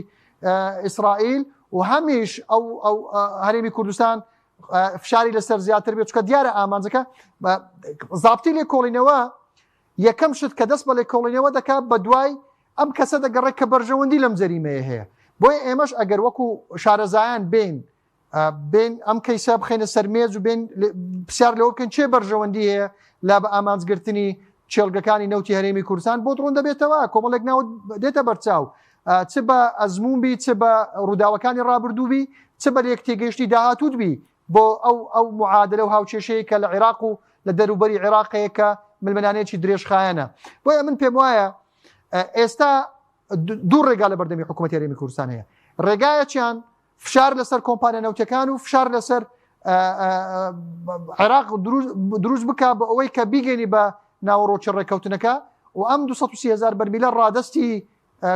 ئیسرائیل و هەمیش ئەو هەرێمی کوردستان فشاری لەسەر زیاتر بێت چکە دیارە ئامانجەکە زابطی لێکۆڵینەوە یەکەم شت کە دەست بە لێکۆڵینەوە دەکات بە دوای ئەم کەسە دەگەڕێت کە بەرژەوەندی لەم جەریمەیە هەیە بۆیە ئێمەش ئەگەر وەکو شارەزایان بین ئەم کەیسە بخێنە سەرمێز و بین پرسیار لەوە بکەن چێ بەرژەوەندی هەیە لا بە ئامانجگرتنی چێلگەکانی نەوتی هەرێمی کوردستان بۆ دڕۆن دەبێتەوە کۆمەڵێک ناوت دێتە بەرچاو چ بە ئەزمون بی چ بە ڕووداوەکانی ڕابردوو بی چ بە یەک تێگەیشتی داهاتوت بی بۆ ئەو معادلە و هاوچێشەیە کە لە عێراق و لە دەروبەری عێراقەیە کە ململانەیەکی درێژخایەنە بۆیە من پێم وایە ئێستا دوو ڕێگا لە بەردەمی حکوومەتی هەرێمی کوردستان هەیە ڕێگایەکیان فشار لەسەر کۆمپانیا نەوتەکان و فشار لەسەر عێراق دروست بکە بە ئەوەی کە بیگەنی بە ناوەڕۆکی ڕێکەوتنەکە و ئەم 230,000 بەرمیلە ڕادستی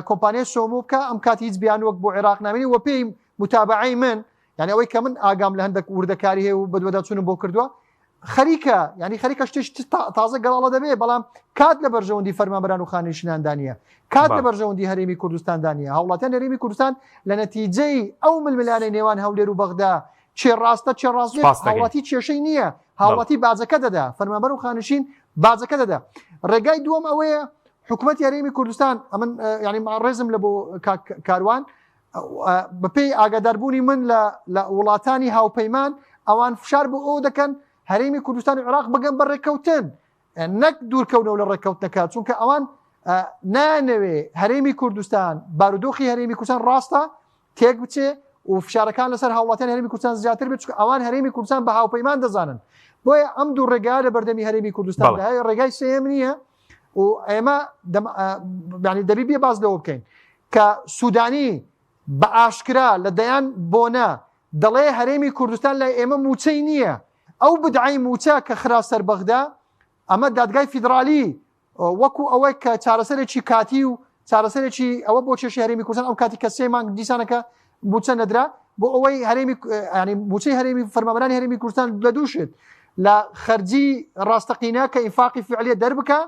کۆمپانیای سۆمۆ بکە ئەم کاتی هیچ بیان وەک بۆ عێراق نامێنی و پێی متابعەی من یعنی ئەوەی کە من ئاگام لە هەندێک وردەکاری هەیە و بەدوەداچوونم بۆ کردووە خەریکە یعنی خەریکە شتێک تازە گەڵاڵە دەبێت بەڵام کات لە بەرژەوەندی فەرمانبەران و خانیشتناندانە کات لە بەرژەوەندی هەرێمی کوردستاندانە هەوڵاتیان هەرێمی کوردستان لە نەتیجەی ئەو ململانەی نێوان هەولێر و بەغدا چێ ڕاستە چێ ڕاست هاوڵاتی کێشەی نییە هاوڵاتی بازەکە دەدا فەرمانبەر و خانشین بازەکە دەدا ڕێگای دووەم ئەوەیە حکوومەتی هەرێمی کوردستان ئەمن ینی ڕێزم لە بۆ کاروان بەپێی ئاگاداربوونی من لە وڵاتانی هاوپەیمان ئەوان فشار بۆ ئەو دەکەن هەرێمی کوردستان و عێراق بگەن بە ڕێکەوتن نەک دوورکەونەوە لە ڕێکەوتنەکە چونکە ئەوان نانەوێ هەرێمی کوردستان بارودۆخی هەرێمی کوردستان ڕاستە تێک بچێ و فشارەکان لەسەر هاوڵاتیان هەرێمی کوردستان زیاتر بێت چونکە ئەوان هەرێمی کوردستان بە هاوپەیمان دەزانن بۆیە ئەم دوو ڕێگا لە بەردەمی هەرێمی کوردستان ڕێگای سێم نییە و ئێمە دەبی بێ باز لەوە بکەین کە سوودانی بە ئاشکرا لە دەیان بۆنە دەڵێ هەرێمی کوردستان لای ئێمە موچەی نییە ئەو بدعای موچە کە خرا سەر بەغدا ئەمە دادگای فیدرالی وەکو ئەوەی کە چارەسەرێکی کاتی و چارەسەرێکی ئەوە بۆ چێشی هەرێمی کوردستان ئەم کاتی کە 3 مانگ دیسانەکە موچە نەدرا بۆ ئەوەی موچەی هەرێمی فەرمانبەرانی هەرێمی کوردستان لە دووشت لە خەرجی ڕاستەقینە کە ئینفاقی فعلیە دەربکە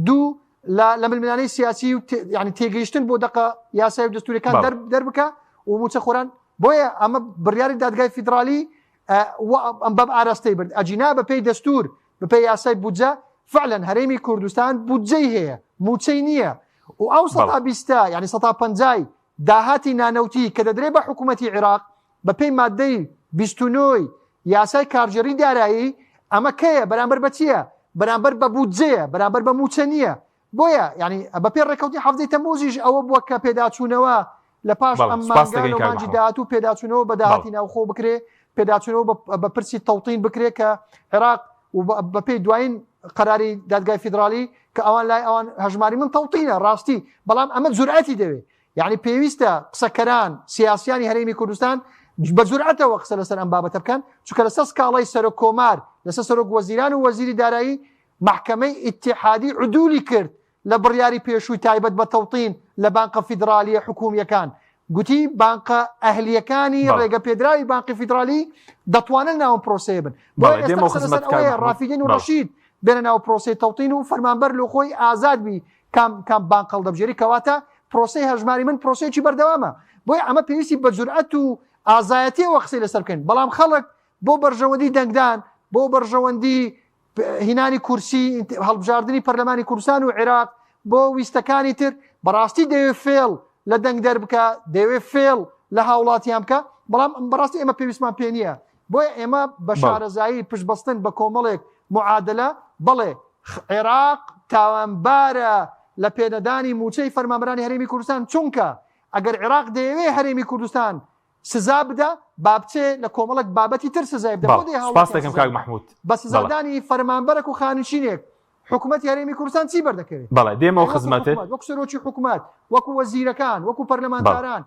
دوو لە ململانەی سیاسی و ینی تێگەیشتن بۆ دقە یاسای و دەستوریەکان دەربکە و موچە خۆران بۆیە ئەمە بڕیاری دادگای فیدرالی ئەم بەم ئاراستەی برد ئەجینا بەپێی دەستور بەپێی یاسای بودجە فعلا هەرێمی کوردستان بودجەی هەیە موچەی نییە و ئەو 120 ینی 150 داهاتی نانەوتی کە دەدرێت بە حکوومەتی عێراق بەپێی مادەی 29 یاسای کارژێری دارایی ئەمە کەیە بەرامبەر بە چییە بەرامبەر بە بودجەیە بەرامبەر بە موچە نییە بۆیە ینی بە پێ ڕێکەوتی حەفزەی تەمۆزیش ئەوە بووە کە پێداچوونەوە لە پاش ئەم مانگی داهاتوو پێداچوونەوە بە داهاتی ناوخۆ بکرێ پێداچوونەوە بە پرسی تەوتین بکرێت کە عێراق بە پێی دوایین قەراری دادگای فیدرالی کە ئەوان لای ئەوان هەژماری من تەوتینە ڕاستی بەڵام ئەمە جورئەتی دەوێت یعنی پێویستە قسەکەران سیاسیانی هەرێمی کوردستان بە جورئەتەوە قسە لەسەر ئەم بابەتە بکەن چونکە لەسەر سکاڵای سەرۆک کۆمار لەسەر سەرۆک وەزیران و وەزیری دارایی محکەمەی ئیتیحادی عدولی کرد لە بڕیاری پێشووی تایبەت بە تەوتین لە بانقە فیدرالیە حکوومیەکان گوتی بانقە ئەهلیەکانی ڕێگە پێدراوی بانقی فیدرالی دەتوانن ناو پرۆسەیە بن ڕافیدین و ڕەشید بێنە ناو پرۆسەی تەوتین و فەرمانبەر لە خۆی ئازاد بی کام بانق هەڵدەبژێری کەواتە پرۆسەی هەژماری من پرۆسەیەکی بەردەوامە بۆی ئەمە پێویستی بە جورئەت و ئازایەتیەوە قسەی لەسەر بکەین بەڵام خەڵک بۆ بەرژەوەندی دەنگدان بۆ بەرژەوەندی هینانی کورسی هەڵبژاردننی پەرلەمانی کوردستان و عێراق بۆ ویستەکانی تر بەڕاستی دەوێت فێڵ لە دەنگ دەربکە دەوێت فێڵ لە هاوڵاتیان بکە بەڵام بەڕاستی ئێمە پێویستمان پێ نییە بۆیە ئێمە بە شارەزایی پشتبەستن بە کۆمەڵێک معادلە بڵێ عێراق تاوانبارە لە پێدەدانی موچەی فەرمانبەرانی هەرێمی کوردستان چونکە ئەگەر عێراق دەیەوێت هەرێمی کوردستان سزا بدە با بچێ لە کۆمەڵک بابەتی تر سزای بدە سپاس دەکەم کاک محمود بە سزادانی فەرمانبەرێک و خانشینێک حکوومەتی هەرێمی کوردستان چی بەردەکەوێت بەڵێ دێمەوە خزمەتت وەکو سەرۆکی حکوومەت وەکو وەزیرەکان وەکو پەرلەمانتاران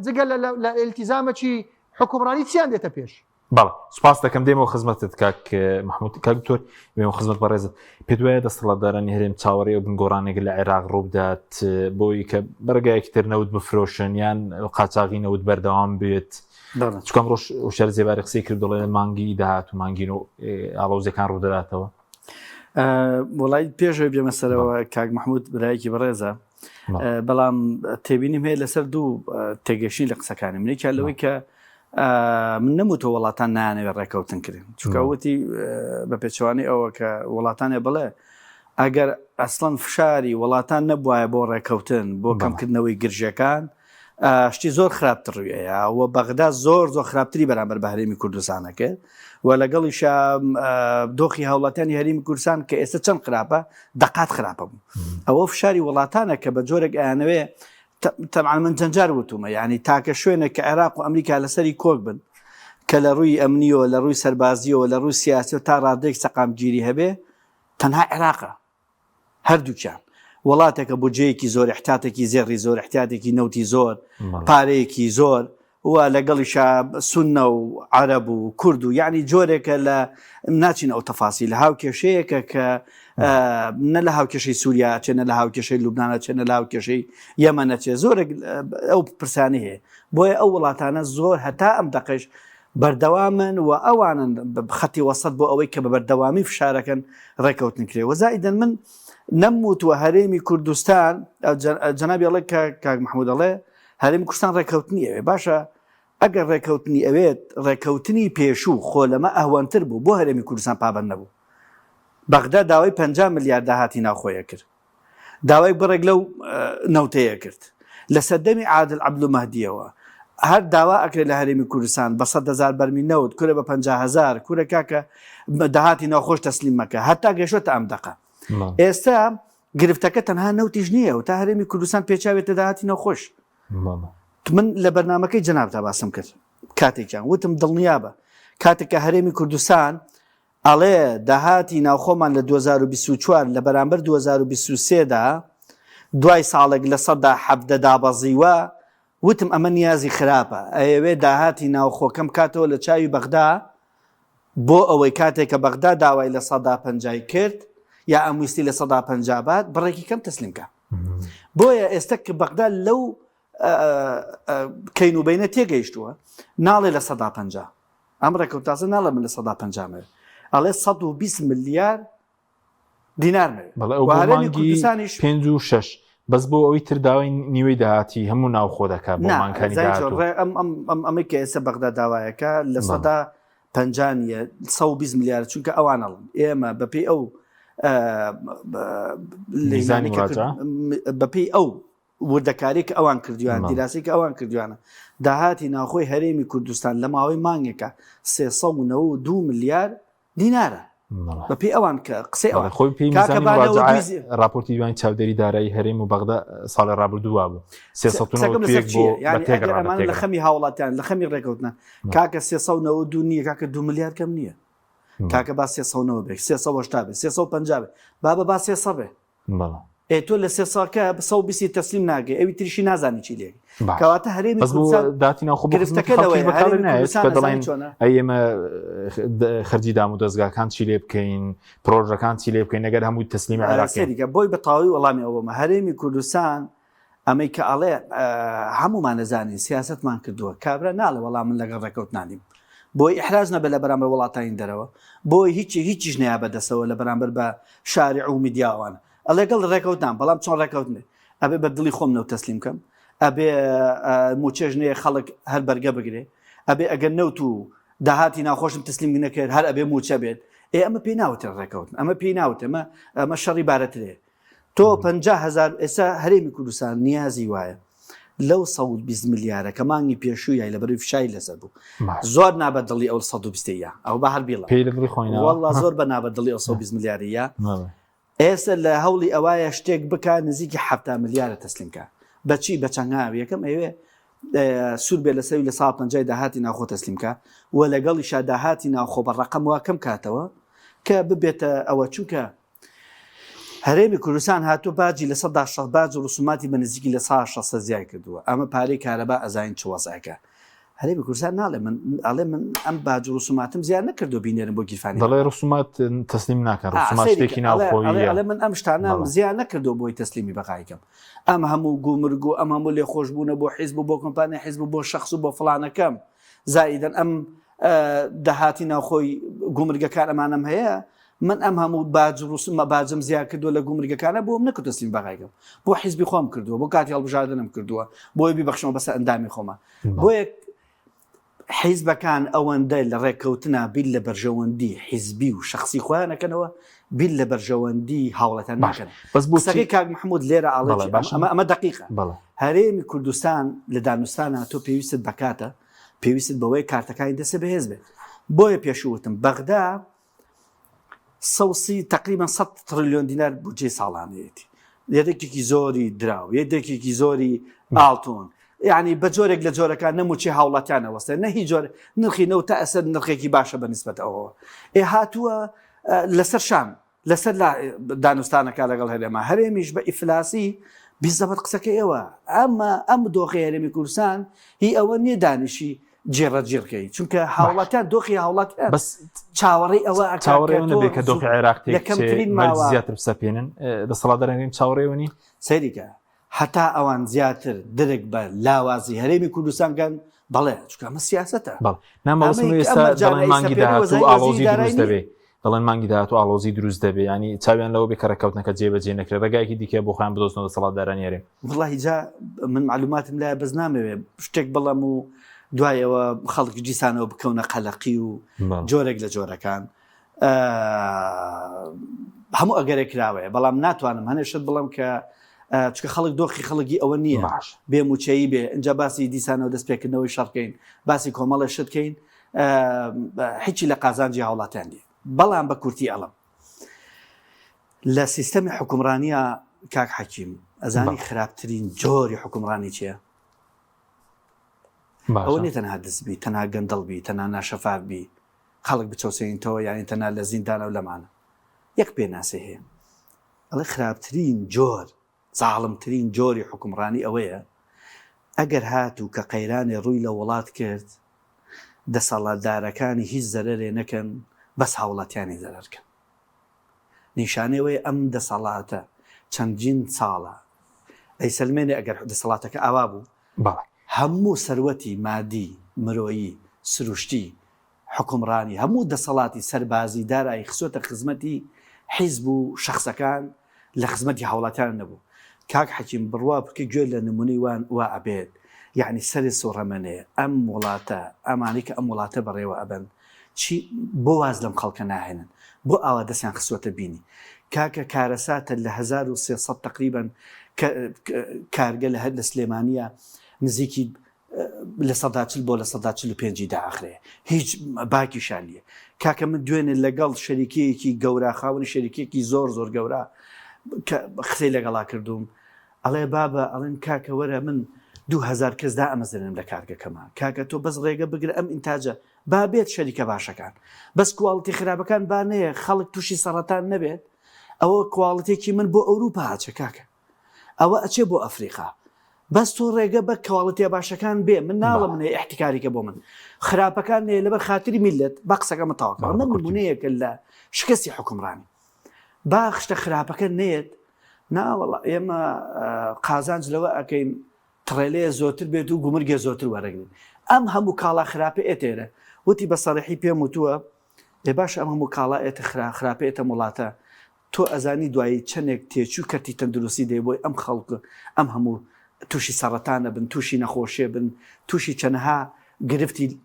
جگە لە ئیلتیزامێکی حکومڕانی چیان دێتە پێش بەڵێ سپاس دەکەم دێمەوە خزمەتت کاک محمود کاک دکتۆر دێمەوە خزمەت بەڕێزت پێت وایە دەسەڵاتدارانی هەرێم چاوەڕێ و بنگۆڕانێک لە عێراق ڕوودات بۆی کە بەرگایەکی تر نەوت بفرۆشن یان قاچاغی نەوت بەردەوام بێت چکەم ڕۆژ شەر زێباری قسەی کرد دەڵێن مانگی داهات و مانگین و ئاڵۆزەکان ڕوودەداتەوە وڵای پێشەوەی بێمەسەرەوە کاک محمود برایەکی بەڕێزە بەڵام تێبینیم هەیە لەسەر دوو تێگەشتنی لە قسەکانی منێکە لەوەی کە من نەموتە وڵاتان نانەوێت ڕێکەوتن کردن چونکەوتی بە پێچوانی ئەوە کە وڵاتانێ بڵێ ئەگەر ئەسڵەن فشاری وڵاتان نەبووایە بۆ ڕێکەوتن بۆ کەمکردنەوەی گرژەکان شتی زۆر خراپتر ڕوویەیە و بەغدا زۆر خراپتری بەرامبەر بە هەرێمی کوردستانە کرد و لەگەڵیش دۆخی هاوڵاتیانی هەرێمی کوردستان کە ئێستا چەند خراپە دەقات خراپە بوو ئەوە فشاری وڵاتانە کە بە جۆرێک ئەیانەوێ تەمان من جەنجار وتومە یعنی تاکە شوێنە کە عێراق و ئەمریکا لەسەری کۆک بن کە لە ڕووی ئەمنیەوە لە ڕووی سەربازیەوە لە ڕووی سیاسیەوە تا ڕادێک سەقامگیری هەبێ تەنها عێراقە هەردووچیان وڵاتێکە بودجەیەکی زۆر احتیاطێکی زێڕی زۆر احتیاطێکی نەوتی زۆر پارەیەکی زۆر و لەگەڵیش سونە و عەرەب و کورد و یعنی جۆرێکە لە ناچین ئەو تەفاسی لە هاوکێشەیەکە کە نە لە هاوکێشەی سووریا چێنە لە هاوکێشەی لوبنانە چێنە لە هاوکێشەی یەمەنەچێ زۆرێک ئەو پرسانی هەیە بۆیە ئەو وڵاتانە زۆر هەتا ئەم دەقەش بەردەوامن و ئەوانن خەتی وەسەد بۆ ئەوەی کە بە بەردەوامی فشارەکەن ڕێکەوتن کرێ وەزائیدەن من نەموتوە هەرێمی کوردستان جەنابی ئەڵێ کاک محمود ئەڵێ هەرێمی کوردستان ڕێکەوتنی ئەوێ باشە ئەگەر ڕێکەوتنی ئەوێت ڕێکەوتنی پێشوو خۆ لەمە ئەهوانتر بوو بۆ هەرێمی کوردستان پابەند نەبوو بەغدا داوای 50 ملیار داهاتی ناوخۆیە کرد داوای بڕێک لەو نەوتەیە کرد لە سەردەمی عادل عەبدولمەهدیەوە هەر داوا ئەکرێت لە هەرێمی کوردستان بە 100,000 بەرمی نەوت کورە بە 50,000 کورە کاکە داهاتی ناوخۆش تەسلیم مەکە هەتا گەشتە ئەم دەقە ئێستا گرفتەکە تەنها نەوتیش نییە و تا هەرێمی کوردستان پێچاوێتە داهاتی ناوخۆش من لە بەرنامەکەی جەنابتا باسم کرد کاتێکیان وتم دڵنیابە کاتێک کە هەرێمی کوردستان ئەڵێ داهاتی ناوخۆمان لە 2024 لە بەرامبەر 2023دا دوای ساڵێک لە 170 دابەزیوە وتم ئەمە نیازی خراپە ئەوێ داهاتی ناوخۆکەم کاتەوە لە چاوی بەغدا بۆ ئەوەی کاتێک کە بەغدا داوای لە 150 کرد یا ئەمویستی لە 150 بات بڕێکی کەم تەسلیمکە بۆیە ئێستا کە بەغدا لەو کەینوبینە تێگەیشتووە ناڵێ لە 150 ئەم ڕێکەوتاسە ناڵێ من لە 150 مێ ئەڵێ 120 ملیار دینار مێ کوردستانیش 56 بەس بۆ ئەوەی تر داوای نیوەی داهاتی هەموو ناوخۆ دەکات بۆ مانکانی ئەمەی کە ئێستا بەغدا داوایەکە لە 150 120 ملیار چونکە ئەوانەڵن ئێمە بەپێی ئەو بەپێی ئەو وردەکاری کە ئەوان کردویان دیراسی کە ئەوان کردویانە داهاتی ناوخۆی هەرێمی کوردستان لە ماوەی مانگێکە 392 ملیار دینارە بەپی ئەوان کە قسەی ئەوان خۆی پێی راپۆرتی دوانی چاودێری دارایی هەرێم و بەغدا ساڵی ڕابردووە بوو 300 لە خەمی هاوڵاتیان لە خەمی ڕێکەوتنە کاکە 392 نییە کاکە 2 میلیارد کەم نییە کاکە با 300 بێ 380 بێ 350 بێ با 300 بێ تۆ لە 300کە 120 تەسلیم ناگەی ئەوی تریشی نازانی چی لێ کەواتە هەرێمی داتی ناو ئەمە خەرجی دام و دەستگاکان چی لێ بکەین پرۆژەکان چی لێ بکەین نەگەر هەمووی تەسلیم عێراقیکە بۆی بە تەواوی وەڵامی ئەوەمە هەرێمی کوردستان ئەمەی کە ئەڵێ هەمومان نەزانین سیاستمان کردووە کابرا ناڵێ وەڵام من لەگەڵ ڕێکەوتنانیم بۆی ئیحراز نەبێ لە بەرامبەر وڵاتانی دەرەوە بۆی هیچیش نیا بەدەستەوە لە بەرامبەر بە شارع و میدیاوان ئەلێگەڵ ڕێکەوتان بەڵام چۆن ڕێکەوتنێ ئەبێ بە دڵی خۆم نەوت تەسلیم کەم ئەبێ موچێژنەیە خەڵک هەر بەرگە بگرێ ئەبێ ئەگەر نەوت و داهاتی ناخۆشم تەسلیم نەکرد هەر ئەبێ موچە بێت ئەمە پێی ناوتە ڕێکەوتن ئەمە پێی ناوتە ئەمە شەڕی بارەترێ تۆ 50,000 ئێستا هەرێمی کوردستان نیازی وایە لەو 120 میلیارە کە مانگی پێشوویای لە بەروی فشای لەسەر بوو زۆر نابەت دڵی ئەو 120 ئەو بە هەر بێڵە وەڵڵا زۆر بە نابەت دڵی ئەو 120 میلیاریە ئێستا لە هەوڵی ئەوایە شتێک بکە نزیکی 7 میلیارە تەسلیمکە بەچی بە چەنگاوی یەکەم ئەوێ سوور بێ لەسەوی لە 150 داهاتی ناوخۆ تەسلیمکە و لەگەڵی شاداهاتی ناوخۆ بە ڕقم وا کەم کاتەوە کە ببێتە ئەوە چونکە هەرێمی کوردستان هاتوو باجی لە 100 باج و ڕسوماتی بە نزیکی لە 600 زیاد کردووە ئەمە پارەی کارەبا ئەزاین چوەزایکە هەرێمی کوردستان ناڵێ ئەڵێ من ئەم باج و ڕسوماتم زیاد نەکردو بینێرم بۆ گیرفانی دەڵێ ڕسومات تەسلیم ناکەن ڕسومات شتێکی ناوخۆیی ئەڵێ من ئەم شتانە زیاد نەکردو بۆی تەسلیمی بەقایکەم ئەم هەموو گومرگ و ئەم هەموو لێ خۆشبوونە بۆ حیزب و بۆ کۆمپانیا حیزب و بۆ شەخص و بۆ فڵانەکەم زائیدەن ئەم داهاتی ناوخۆی گومرگەکان ئەمانم هەیە من ئەم هەموو باج و ڕسومە باجم زیاد کردووە لە گومرگەکانە بۆم نەکرد تەسلیم بەقایکەم بۆ حیزبی خۆم کردووە بۆ کاتی هەڵبژاردنم کردووە بۆی بیبەخشمەوە بەسەر ئەندامی خۆمە بۆیە حیزبەکان ئەوەندە لە ڕێککەوتنا بیل لە بەرژەوەندی حیزبی و شخصی خۆیانەکەنەوە بیل لە بەرژەوەندی هاوڵەتان ناکەن بەس بۆ سەکەی کاک محمود لێرە ئاڵێ ئەمە دقیقە هەرێمی کوردستان لە دانوستانە تۆ پێویستت بکاتە پێویست بەوەی کارتەکانی دەسێ بەهێز بێت بۆیە پێشوتم بەغدا سەوسی تقریبا 100 تریلیۆن دینار بودجێ ساڵانەیەتی یەکێکی زۆری دراو یەکێکی زۆری ئاڵتون یعنی بە جۆرێک لە جۆرەکان نەموچی هاوڵاتیانە وەستێ نە هیچ جۆر نرخی نەوت تا ئەسەر نرخێکی باشە بەنسبەت ئەوەوە هاتووە لەسەر شام لەسەر دانوستانەکە لەگەڵ هەرێمە هەرێمیش بە ئیفلاسی بیزەبەت قسەکە ئێوە ئەم دۆخی هەرێمی کوردستان هی ئەوە نییە دانیشی جێڕەجێڕکەی چونکە هاوڵاتیان دۆخی هاوڵاتیان بەس چاوەڕێی ئەوە نەبێت کە دۆخی عێراقی زیاتر بسەپێنن دەسەڵاتداران چاوەڕێوەنی سەریکە هەتا ئەوان زیاتر درک بە لاوازی هەرێمی کوردستانگەن بەڵێ چونکە ئەمە سیاسەتە نامەڵسم ئێستا دەڵێن مانگی داهاتوو ئاڵۆزی دروست دەبێت دەڵێن مانگی داهاتوو ئاڵۆزی دروست دەبێت ینی چاویان لەوە بێ کە ڕێکەوتنەکە جێبەجێ نەکرێت ڕێگایەکی دیکە بۆ خۆیان بدۆزنەوە دەسەڵاتداران یارێ وەڵڵاهی جا من معلوماتم لایە بەس نامەوێ شتێک بەڵام و دوایەوە خەڵک دیسانەوە بکەونە قەلەقی و جۆرێک لە جۆرەکان هەموو ئەگەرێک کراوەیە بەڵام ناتوانم هەنێشت بڵم کە چکە خەڵک دۆخی خەڵکی ئەوە نییە بێ موچەیی بێ اینجا باسی دیسانەوە دەستپێکردنەوەی شەڕکەین باسی کۆمەڵە شتکەین هیچی لە قازانجی هاوڵاتیان دی بەڵام بە کورتی ئەڵم لە سیستەمی حکومڕانیە کاک حەکیم ئەزانی خراپترین جۆری حکومڕانی چییە؟ ئەوە نێ تەنها دەستبی تەنها گەندەڵبی تەنها ناشەفاربی خەڵک بچەوسێنیتەوە یانی تەنها لە زیندانە و لەمانە یەک پێناسێ هەیە ئەڵێ خراپترین جۆر زاڵمترین جۆری حکومڕانی ئەوەیە ئەگەر هاتوو کە قەیرانی ڕووی لە وڵات کرد دەسەڵاتدارەکانی هیچ زەرەرێ نەکەن بەس هاوڵاتیانی زەرەرکەن نیشانەوەی ئەم دەسەڵاتە چەندین ساڵە ئەی سەلمێنێ ئەگەر دەسەڵاتەکە ئاوا بوو هەموو سەروەتی مادی مرۆیی سروشتی حکومڕانی هەموو دەسەڵاتی سەربازی دارایی خسۆتە خزمەتی حیزب و شەخصەکان لە خزمەتی هاوڵاتیان نەبوو کاک حەکیم بڕوا بکە گوێ لە نمونەی وان وا ئەبێت یعنی سەری سۆڕەمەنێ ئەم وڵاتە ئەمانی کە ئەم وڵاتە بەڕێوە ئەبن چی بۆ واز لەم خەڵکە ناهێنن بۆ ئاوا دەستیان خسوەتە بینی کاکە کارەساتە لە 1300 تقریبا کارگە لە هەر لە سلێمانیە نزیکی لە 140 بۆ لە 145 داخرێ هیچ باکی شانیە کاکە من دوێنێ لەگەڵ شەریکەیەکی گەورە خاوەنی شەریکێکی زۆر گەورە قسەی لەگەڵا کردوم ئەڵێ بابە ئەڵێن کاکە وەرە من 2000 کەسدا ئەمەزرم لە کارگەکەمە کاکە تۆ بەس ڕێگە بگرە ئەم ئینتاجە با بێت شەریکە باشەکان بەس کواڵیتی خراپەکان با نەیە خەڵک تووشی سەرەتان نەبێت ئەوە کواڵیتێکی من بۆ ئەوروپا هاچە کاکە ئەوە ئەچێ بۆ ئەفریقا بەس تۆ ڕێگە بە کواڵیتیە باشەکان بێ من ناڵە منێ احتیکاریکە بۆ من خراپەکان نێ لەبەر خاتری میلەت بە قسەکەمە تاواکە من نمونەیەکە لە شکستی حکومڕانی باخشتە خراپەکە نێت ناوەڵ ئێمە قازانج لەوە ئەەکەین تڕێلەیە زۆتر بێت و گومرگێ زۆتر وەرەگرن ئەم هەموو کاڵا خراپە ئێتێرە وتی بە سەرەحی پێم وتووە لێ باش ئەم هەموو کاڵا ئێتە خراپێتە وڵاتە تۆ ئەزانی دوایی چەندێک تێچوو کەرتی تەندروستی دەی بۆی ئەم خەڵکە ئەم هەموو تووشی سەرەتانە بن تووشی نەخۆشیێ بن تووشی چەندها گرفتی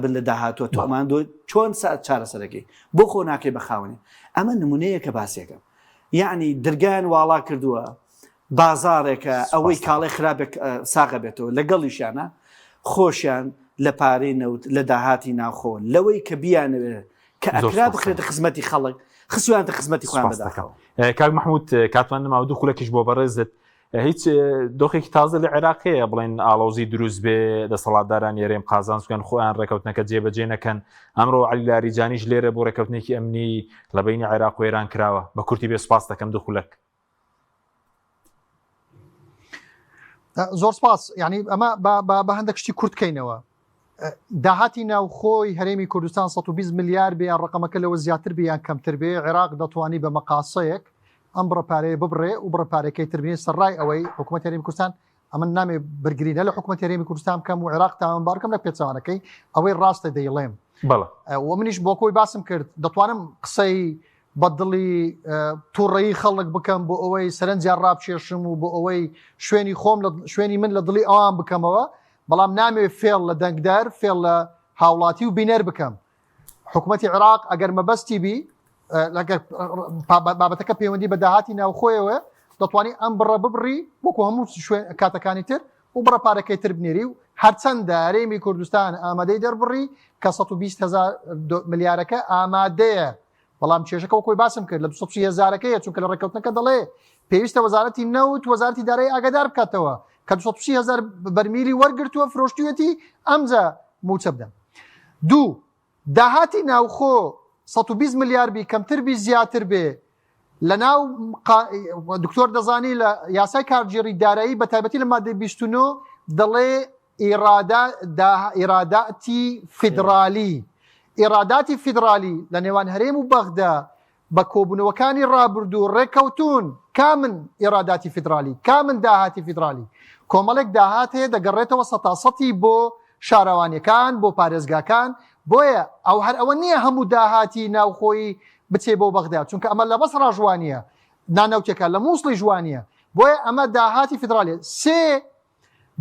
بن لە داهاتوە تۆمان چۆن سات چارەسەرەکەی بۆ خۆ ناکەی بە خاوەنێ ئەمە نمونەیە کە باسێکم یعنی دەرگان واڵا کردووە بازارێکە ئەوەی کاڵی خراپێک ساغە بێتەوە لەگەڵیشانە خۆشیان لە پارەی نەوت لە داهاتی ناوخۆن لەوەی کە بیانەوێت کە ئەکرا بخرێتە خزمەتی خەڵک خسویانتە خزمەتی خۆیان بەداخەوە کاک محمود کاتوان نەماوە دوو خولەکیش بۆ بەڕێزت هیچ دۆخێکی تازە لە عێراقەیە بڵێن ئاڵۆزی دروست بێ دەسەڵاتداران یاڕێم قازانسکەن خۆیان ڕێکەوتنەکە جێبەجێ نەکەن ئەمڕۆ عەلی لاریجانیش لێرە بۆ ڕێکەوتنێکی ئەمنی لە بینی عێراق و ئێران کراوە بە کورتی بێ سپاس دەکەم دوو خولەک زۆر سپاس یعنی ئەمە بە هەندێک شتی کورتکەینەوە داهاتی ناوخۆی هەرێمی کوردستان 120 ملیار بێ ڕقەمەکە لەوە زیاتر بیان کەمتر بێ عێراق دەتوانی بە مەقاسەیەک ئەم بڕەپارەیە ببڕێ و بڕەپارەکەی تربێ سەرڕای ئەوەی حکوومەت هەرێمی کوردستان ئەمە نامێ بەرگرینە لە حکوومەت هەرێمی کوردستان بکەم و عێراق تاوانبار بکەم لە پێچەوانەکەی ئەوەی ڕاستە دەیڵێم و منیش بۆ کۆی باسم کرد دەتوانم قسەی بەدڵی تووڕەیی خەڵک بکەم بۆ ئەوەی سەرنجیان ڕابچێشم و بۆ ئەوەی شوێنی خۆم شوێنی من لە دڵی ئەوان بکەمەوە بەڵام نامێ فێڵ لە دەنگدار فێڵ لە هاوڵاتی و بینەر بکەم حکوومەتی عێراق ئەگەر مەبەستی بی بابەتەکە پەیوەندی بە داهاتی ناوخۆیەوە دەتوانانی ئەم بڕە ببڕی وەکو هەموو کاتەکانی تر و بڕەپارەکەی تر بنێری و هەرچەندە هەرێمی کوردستان ئامادەی دەربڕی کە 120,000 ملیارەکە ئامادەیە بەڵام کێشەکە وەکۆی باسم کرد لە 230,000ەکەیە چونکە لە ڕێکەوتنەکە دەڵێ پێویستە وەزارەتی نەوت وەزارەتی دارایی ئاگادار بکاتەوە کە 230,000 بەرمیلی وەرگرتووە فرۆشتوێتی ئەمجا موچە بدەن. دوو داهاتی ناوخۆ 120 ملیار بی کەمتر بی زیاتر بێ لە ناو دکتۆر دەزانی لە یاسای کارگێڕی دارایی بە تایبەتی لە مادەی 29 دەڵێ ئیراداتی فیدرالی ئێراداتی فیدرالی لە نێوان هەرێم و بەغدا بە کۆبوونەوەکانی ڕابردوو ڕێکەوتون کامن ئێراداتی فیدرالی کامن داهاتی فیدرالی کۆمەڵێک داهات هەیە دەگەڕێتەوە سەتاسەتی بۆ شارەوانیەکان بۆ پارێزگاکان بۆیە ئەو هەر ئەوە نییە هەموو داهاتی ناوخۆی بچێ بۆ بەغدا چونکە ئەمە لە بەسڕا جوانیە نانەوتێکە لە مووسڵی جوانیە بۆیە ئەمە داهاتی فیدرالی سێ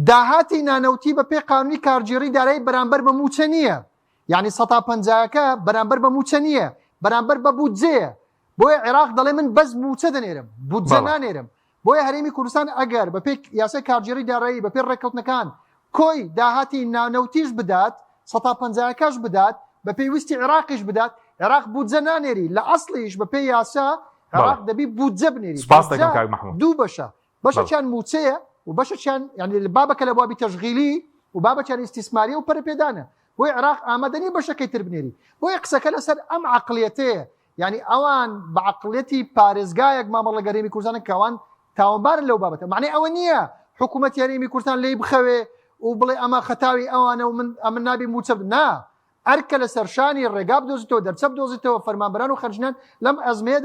داهاتی نانەوتی بە پێی قانونی کارگێڕی دارایی بەرامبەر بە موچە نییە یعنی 150ەکە بەرامبەر بە موچە نییە بەرامبەر بە بودجەیە بۆیە عێراق دەڵێ من بەس موچە دەنێرم بودجە نانێرم بۆیە هەرێمی کوردستان ئەگەر بە پێی یاسای کارگێڕی دارایی بە پێی ڕێکەوتنەکان کۆی داهاتی نانەوتیش بدات 150ەکەش بدات بە پێیویستی عێراقیش بدات عێراق بودجە نانێری لە ئەسڵیش بە پێی یاسا عێراق دەبی بودجە بنێری دوو بەشەیان موچەیە و بەشەیان یعنی بابەکە لە بابی تەشغیلی و بابەیان ئیستیسماری و پەرپێدانە بۆی عێراق ئامادەنی بەشەکەی تر بنێری بۆیە قسەکە لەسەر ئەم عەقڵیەتەیە یعنی ئەوان بە عەقڵیەتی پارێزگایەک مامەڵە گەرێمی کوردستان کەوان تاوانبارن لەو بابەتە معنی ئەوە نییە حکوومەت هەرێمی کوردستان لێی بخەوێ و بڵێ ئەمە خەتاوی ئەوانە و من نابی موچە نا ئەرکە لە سەرشانی ڕێگا بدۆزیتەوە دەرچە بدۆزیتەوە فەرمانبەران و خەرجنان لەم ئەزمەیە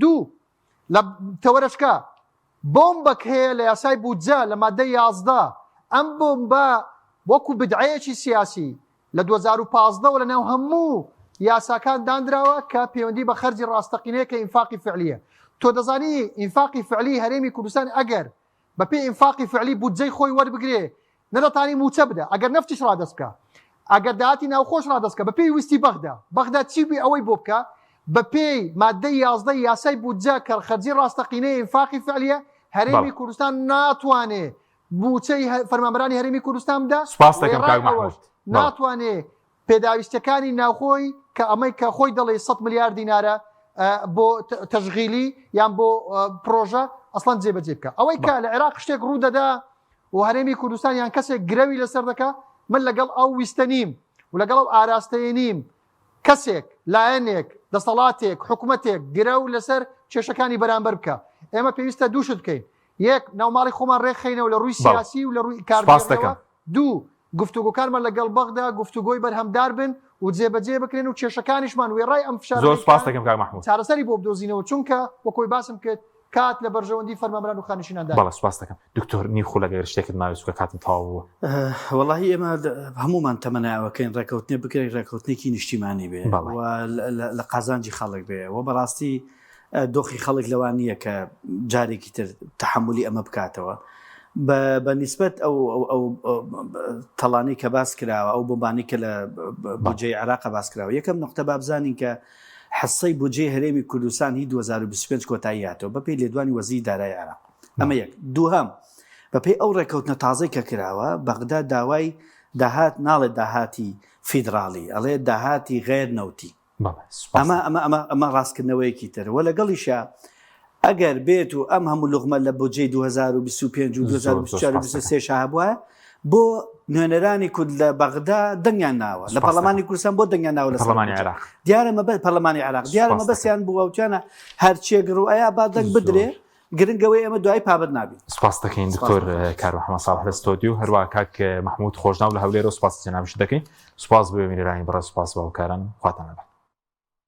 دوو لە تەوەرەشکە بۆمبەک هەیە لە یاسای بودجە لە مادەی 11 ئەم بۆمبە وەکو بدعەیەکی سیاسی لە 2015 لە ناو هەموو یاساکان دانراوە کە پەیوەندی بە خەرجی ڕاستەقینەیە کە ئینفاقی فعلیە تۆ دەزانی ئینفاقی فعلی هەرێمی کوردستان ئەگەر بە پێی ئینفاقی فعلی بودجەی خۆی وەربگرێ نەدەتانی موچە بدە ئەگەر نەفتیش ڕادەست بکە ئەگەر داهاتی ناوخۆش ڕادەست بکە بە پێی ویستی بەغدا چی بی ئەوەی بۆ بکە بە پێی مادەی 11 یاسای بودجە کە خەرجی ڕاستەقینەی ئینفاقی فعلیە هەرێمی کوردستان ناتوانێ بوچەی فەرمانبەرانی هەرێمی کوردستاندا سپاس دەکەم کاک محمود. ناتوانێت پێداویستەکانی ناوخۆی کە ئەمەی کە خۆی دەڵێ 100 میلیارد دینارە بۆ تەشغیلی یان بۆ پرۆژە ئەسڵەن جێبەجێ بکە. ئەوەی کە لە عێراق شتێک ڕوودەدا و هەرێمی کوردستان یان کەسێک گرەوی لەسەر دەکە، من لەگەڵ ئەو ویستە نیم و لەگەڵ ئەو ئاراستەیە نیم. کەسێک لایەنێک دەسەڵاتێک حکوومەتێک گرەو لەسەر کێشەکانی بەرامبەر بکە. ئێمە پێویستە دووشت بکەین. یەک ناوماڵی خۆمان ڕێکخینەوە لە ڕووی سیاسی و لە ڕووی کارباستەکە. دوو گفتوگۆکانمان لەگەڵ بەغدا گفتوگۆی بەرهەمدار بن و جێبەجێ بکرێن و کێشەکانیشمان وێڕای ئەم فشار زۆر سپاس دەکەم کاک محمود. چارەسەری بۆ بدۆزینەوە چونکە وەکۆی باسم کرد کات لە بەرژەوەندی فەرمانبەران و خانشیناندا. بەڵێ سپاس دەکەم. دکتۆر نیخۆ لەگەر شتێکت ماوێت چونکە کاتم تەواو بووە. وەڵاهی ئێمە هەمومان تەمەناوەکەین ڕێکەوتنێ بکرێت ڕێکەوتنێکی نیشتیمانی بێ لە قازانجی خەڵک بێ و بەڕاستی دۆخی خەڵک لەوان نییە کە جارێکی تر تەحملی ئەمە بکاتەوە. بە نیسبەت ئەو تەڵانی کە باس کراوە ئەو بۆبانی کە لە بودجەی عێراق باس کراوە، یەکەم نقطە بابزانین کە حەسەی بودجەی هەرێمی کوردستان هی 2025 کۆتاییاتەوە بەپێی لێدوانی وەزیری دارایی عێراق. ئەمە یەک. دووهەم بەپێی ئەو ڕێکەوتنە تازەی کە کراوە بەغدا داوای داهات ناڵێت داهاتی فیدراڵی ئەڵێ داهاتی غێر نەوتی. ئەمە ڕاستکردنەوەیەکی ترەوە لەگەڵیشە ئەگەر بێت و ئەم هەموو لوغمە لە بودجەی 2025 و 2023 هەبووە بۆ نوێنەرانی کورد لە بەغدا دەنگیان ناوە لە پەرلەمانی کوردستان بۆ دەنگیان ناوە لە پەرلەمانی عێراق. دیارە مەبەست پەرلەمانی عێراق دیارە مەبەستیان بووە وتیانە هەرچێک ڕوئەیە با دەنگ بدرێ گرنگەوەی ئەمە دوای پابەت نابین. سپاس دەکەین دکتۆر کار محەممەد ساڵح لە ستۆدیو هەروە کاک محمود خۆشناو لە هەولێرە و سپاس جەناب دەکەین. سپاس بۆ میێرانی بەڕێز سپاس باوکاران خواتان لەبێت.